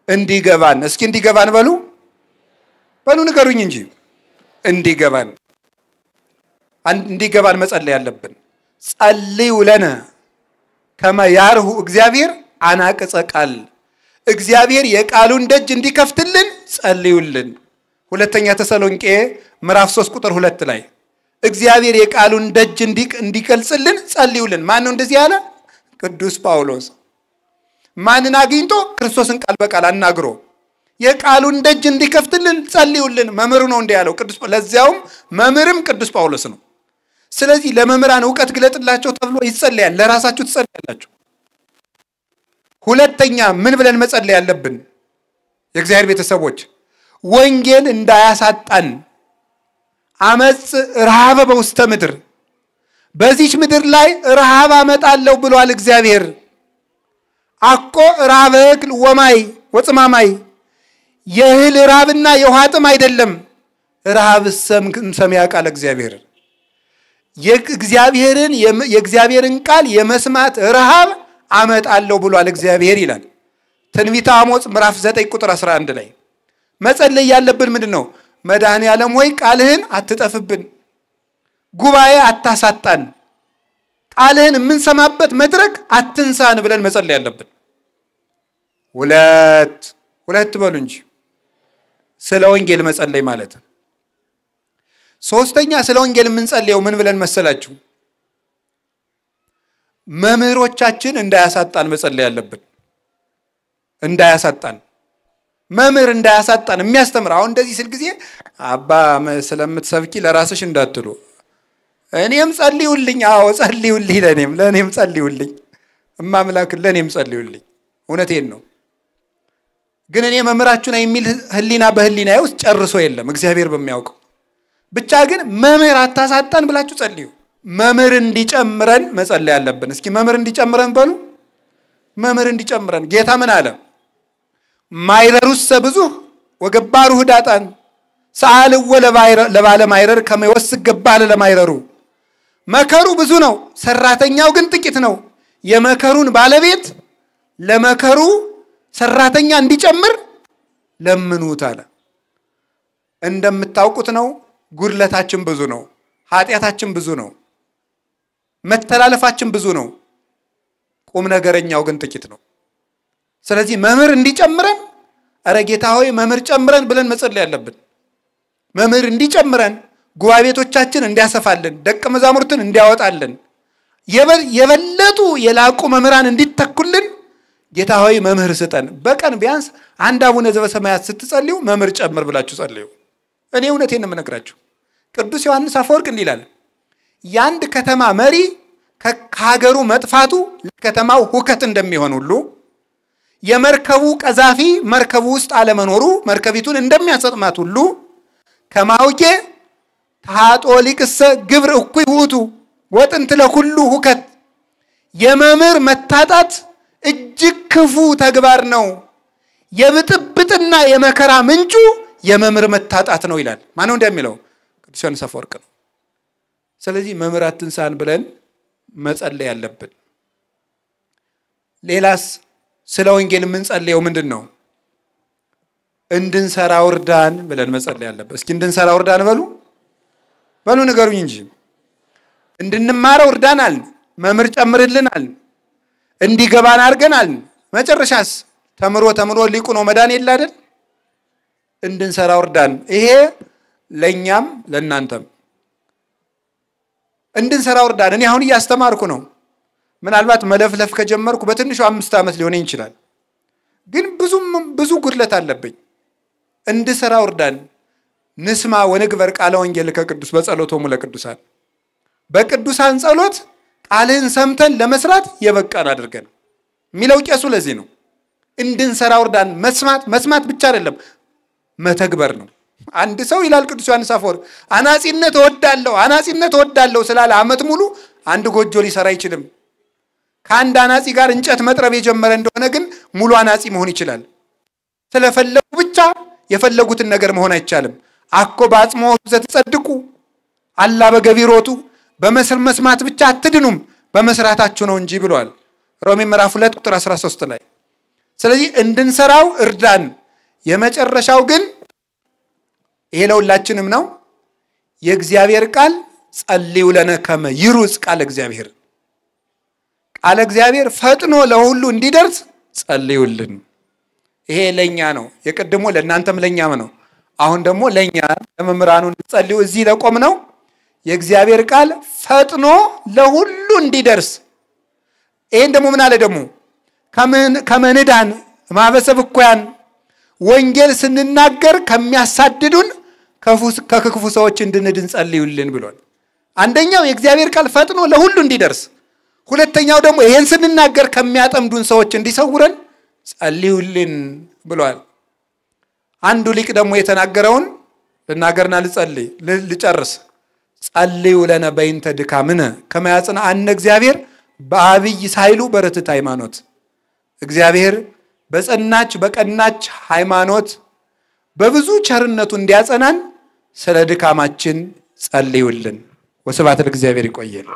እንዲገባን እስኪ እንዲገባን በሉ ንገሩኝ እንጂ እንዲገባን መጸለይ ያለብን ጸልዩ ለነ ከመ ያርሁ እግዚአብሔር አናቀጸ ቃል እግዚአብሔር የቃሉን ደጅ እንዲከፍትልን ጸልዩልን ሁለተኛ ተሰሎንቄ ምዕራፍ 3 ቁጥር 2 ላይ እግዚአብሔር የቃሉን ደጅ እንዲገልጽልን ጸልዩልን ማን ነው እንደዚህ ያለ ቅዱስ ጳውሎስ ማንን አግኝቶ ክርስቶስን ቃል በቃል አናግሮ የቃሉን ደጅ እንዲከፍትልን ጸልዩልን መምህሩ ነው እንደ ያለው ቅዱስ ለዚያውም መምህርም ቅዱስ ጳውሎስ ነው ስለዚህ ለመምህራን ዕውቀት ግለጥላቸው ተብሎ ይጸልያል ለራሳችሁ ትጸልያላችሁ ሁለተኛ ምን ብለን መጸለይ ያለብን የእግዚአብሔር ቤተሰቦች ወንጌል እንዳያሳጣን አመጽ ረሃበ በውስተ ምድር በዚች ምድር ላይ ረሃብ አመጣለሁ ብሏል እግዚአብሔር አቆ ራበክል ወማይ ወጽማማይ የህል ራብና የውሃጥም አይደለም ረሃብ ሰሚያ ቃል እግዚአብሔር የእግዚአብሔርን ቃል የመስማት ረሃብ አመጣለሁ ብሏል እግዚአብሔር ይላል ትንቢተ አሞጽ ምዕራፍ 9 ቁጥር 11 ላይ መጸለይ ያለብን ምንድነው መድኃኔ ዓለም ሆይ ቃልህን አትጠፍብን ጉባኤ አታሳጣን ቃልህን የምንሰማበት መድረክ አትንሳን ብለን መጸለይ ያለብን ሁለት በሉ እንጂ ስለ ወንጌል መጸለይ ማለት ሶስተኛ ስለ ወንጌል የምንጸልየው ምን ብለን መሰላችሁ መምህሮቻችን እንዳያሳጣን መጸለይ ያለብን እንዳያሳጣን መምህር እንዳያሳጣን የሚያስተምር አሁን እንደዚህ ስል ጊዜ አባ ስለምትሰብኪ ለራስሽ እንዳትሉ እኔም ጸልዩልኝ አዎ ጸልዩልኝ ለኔም ጸልዩልኝ እማምላክ ለኔም ጸልዩልኝ እውነቴን ነው ግን እኔ መምህራችሁ ነኝ የሚል ህሊና በህሊናዬ ውስጥ ጨርሶ የለም እግዚአብሔር በሚያውቀው ብቻ ግን መምህር አታሳጣን ብላችሁ ጸልዩ መምህር እንዲጨምረን መጸለይ ያለብን እስኪ መምህር እንዲጨምረን በሉ መምህር እንዲጨምረን ጌታ ምን አለ ማይረሩስ ብዙ ወገባሩ ህዳጣን ሰዓል ለባለ ማይረር ከመይወስግ ገባለ ለማይረሩ መከሩ ብዙ ነው ሰራተኛው ግን ጥቂት ነው የመከሩን ባለቤት ለመከሩ ሰራተኛ እንዲጨምር ለምኑት አለ እንደምታውቁት ነው ጉድለታችን ብዙ ነው ኃጢያታችን ብዙ ነው መተላለፋችን ብዙ ነው ቁም ነገረኛው ግን ጥቂት ነው ስለዚህ መምህር እንዲጨምረን አረ ጌታ ሆይ መምህር ጨምረን ብለን መጸለይ ያለብን መምህር እንዲጨምረን ጉባኤቶቻችን እንዲያሰፋልን ደቀ መዛሙርትን እንዲያወጣልን የበለጡ የላቁ መምህራን እንዲተኩልን ጌታ ሆይ መምህር ስጠን በቀን ቢያንስ አንድ አቡነ ዘበሰማያት ስትጸልዩ መምህር ጨምር ብላችሁ ጸልዩ እኔ እውነቴን የምነግራችሁ ቅዱስ ዮሐንስ አፈወርቅ እንዲላል ያንድ ከተማ መሪ ከሀገሩ መጥፋቱ ለከተማው ሁከት እንደሚሆን ሁሉ የመርከቡ ቀዛፊ መርከቡ ውስጥ አለመኖሩ መርከቢቱን እንደሚያሰጥማት ሁሉ ከማውቄ ታጦሊቅሰ ግብር እኩይ ውቱ ወጥንት ለሁሉ ሁከት የመምህር መታጣት እጅግ ክፉ ተግባር ነው የብጥብጥና የመከራ ምንጩ የመምህር መታጣት ነው ይላል ማነው እንደሚለው ቅዱስ ዮሐንስ አፈወርቅ ነው ስለዚህ መምህር አትንሳን ብለን መጸለይ ያለብን ሌላስ ስለ ወንጌል የምንጸልየው ምንድነው? እንድንሰራ ወርዳን ብለን መጸለይ ያለበት። እስኪ እንድንሰራ ወርዳን በሉ ንገሩኝ እንጂ። እንድንማረው ወርዳናል፣ መምህር ጨምርልናል፣ እንዲገባን አድርገናል። መጨረሻስ ተምሮ ሊቁ ነው መዳን የለ አይደል? እንድንሰራ ወርዳን። ይሄ ለኛም ለናንተም እንድንሰራ ወርዳን። እኔ አሁን እያስተማርኩ ነው። ምናልባት መለፍለፍ ከጀመርኩ በትንሹ 5 ዓመት ሊሆነኝ ይችላል። ግን ብዙ ጉድለት አለብኝ። እንድሰራ ወርዳን። ንስማ ወንግበር ቃለ ወንጌል ከቅዱስ በጸሎቶሙ ለቅዱሳን። በቅዱሳን ጸሎት ቃልህን ሰምተን ለመስራት የበቃን አድርገን የሚለው ቄሱ ለዚህ ነው። እንድንሰራ ወርዳን። መስማት ብቻ አይደለም መተግበር ነው። አንድ ሰው ይላል ቅዱስ ዮሐንስ አፈወርቅ አናጺነት እወዳለሁ ስላለ ዓመት ሙሉ አንድ ጎጆ ሊሰራ አይችልም። ከአንድ አናጺ ጋር እንጨት መጥረብ የጀመረ እንደሆነ ግን ሙሉ አናጺ መሆን ይችላል። ስለፈለጉ ብቻ የፈለጉትን ነገር መሆን አይቻልም። አኮ በአጽሞ ዘትጸድቁ አላ በገቢሮቱ በመስማት ብቻ አትድኑም በመስራታችሁ ነው እንጂ ብሏል ሮሜ ምዕራፍ 2 ቁጥር 13 ላይ። ስለዚህ እንድንሰራው እርዳን። የመጨረሻው ግን ይሄ ለሁላችንም ነው። የእግዚአብሔር ቃል ጸልዩ ለነ ከመ ይሩጽ ቃል እግዚአብሔር። ቃል እግዚአብሔር ፈጥኖ ለሁሉ እንዲደርስ ጸልዩልን። ይሄ ለኛ ነው። የቀድሞ ለእናንተም ለኛም ነው። አሁን ደግሞ ለኛ ለመምህራኑ እንጸልዩ እዚህ ለቆም ነው። የእግዚአብሔር ቃል ፈጥኖ ለሁሉ እንዲደርስ። ይሄን ደግሞ ምን አለ ደግሞ ከመንዳን ማበሰብ እኮያን ወንጌል ስንናገር ከሚያሳድዱን ከክፉ ሰዎች እንድንድን ጸልዩልን ብሏል። አንደኛው የእግዚአብሔር ቃል ፈጥኖ ለሁሉ እንዲደርስ፣ ሁለተኛው ደግሞ ይሄን ስንናገር ከሚያጠምዱን ሰዎች እንዲሰውረን ጸልዩልን ብሏል። አንዱ ሊቅ ደግሞ የተናገረውን ልናገርና ልጨርስ። ጸልዩ ለነ በእንተ ድካምነ ከመ ያጽንዓነ እግዚአብሔር በአብይ ኃይሉ በርትዕት ሃይማኖት። እግዚአብሔር በቀናች ሃይማኖት በብዙ ቸርነቱ እንዲያጸናን ስለ ድካማችን ጸልዩልን። ወስብሐት ለእግዚአብሔር። ይቆየን።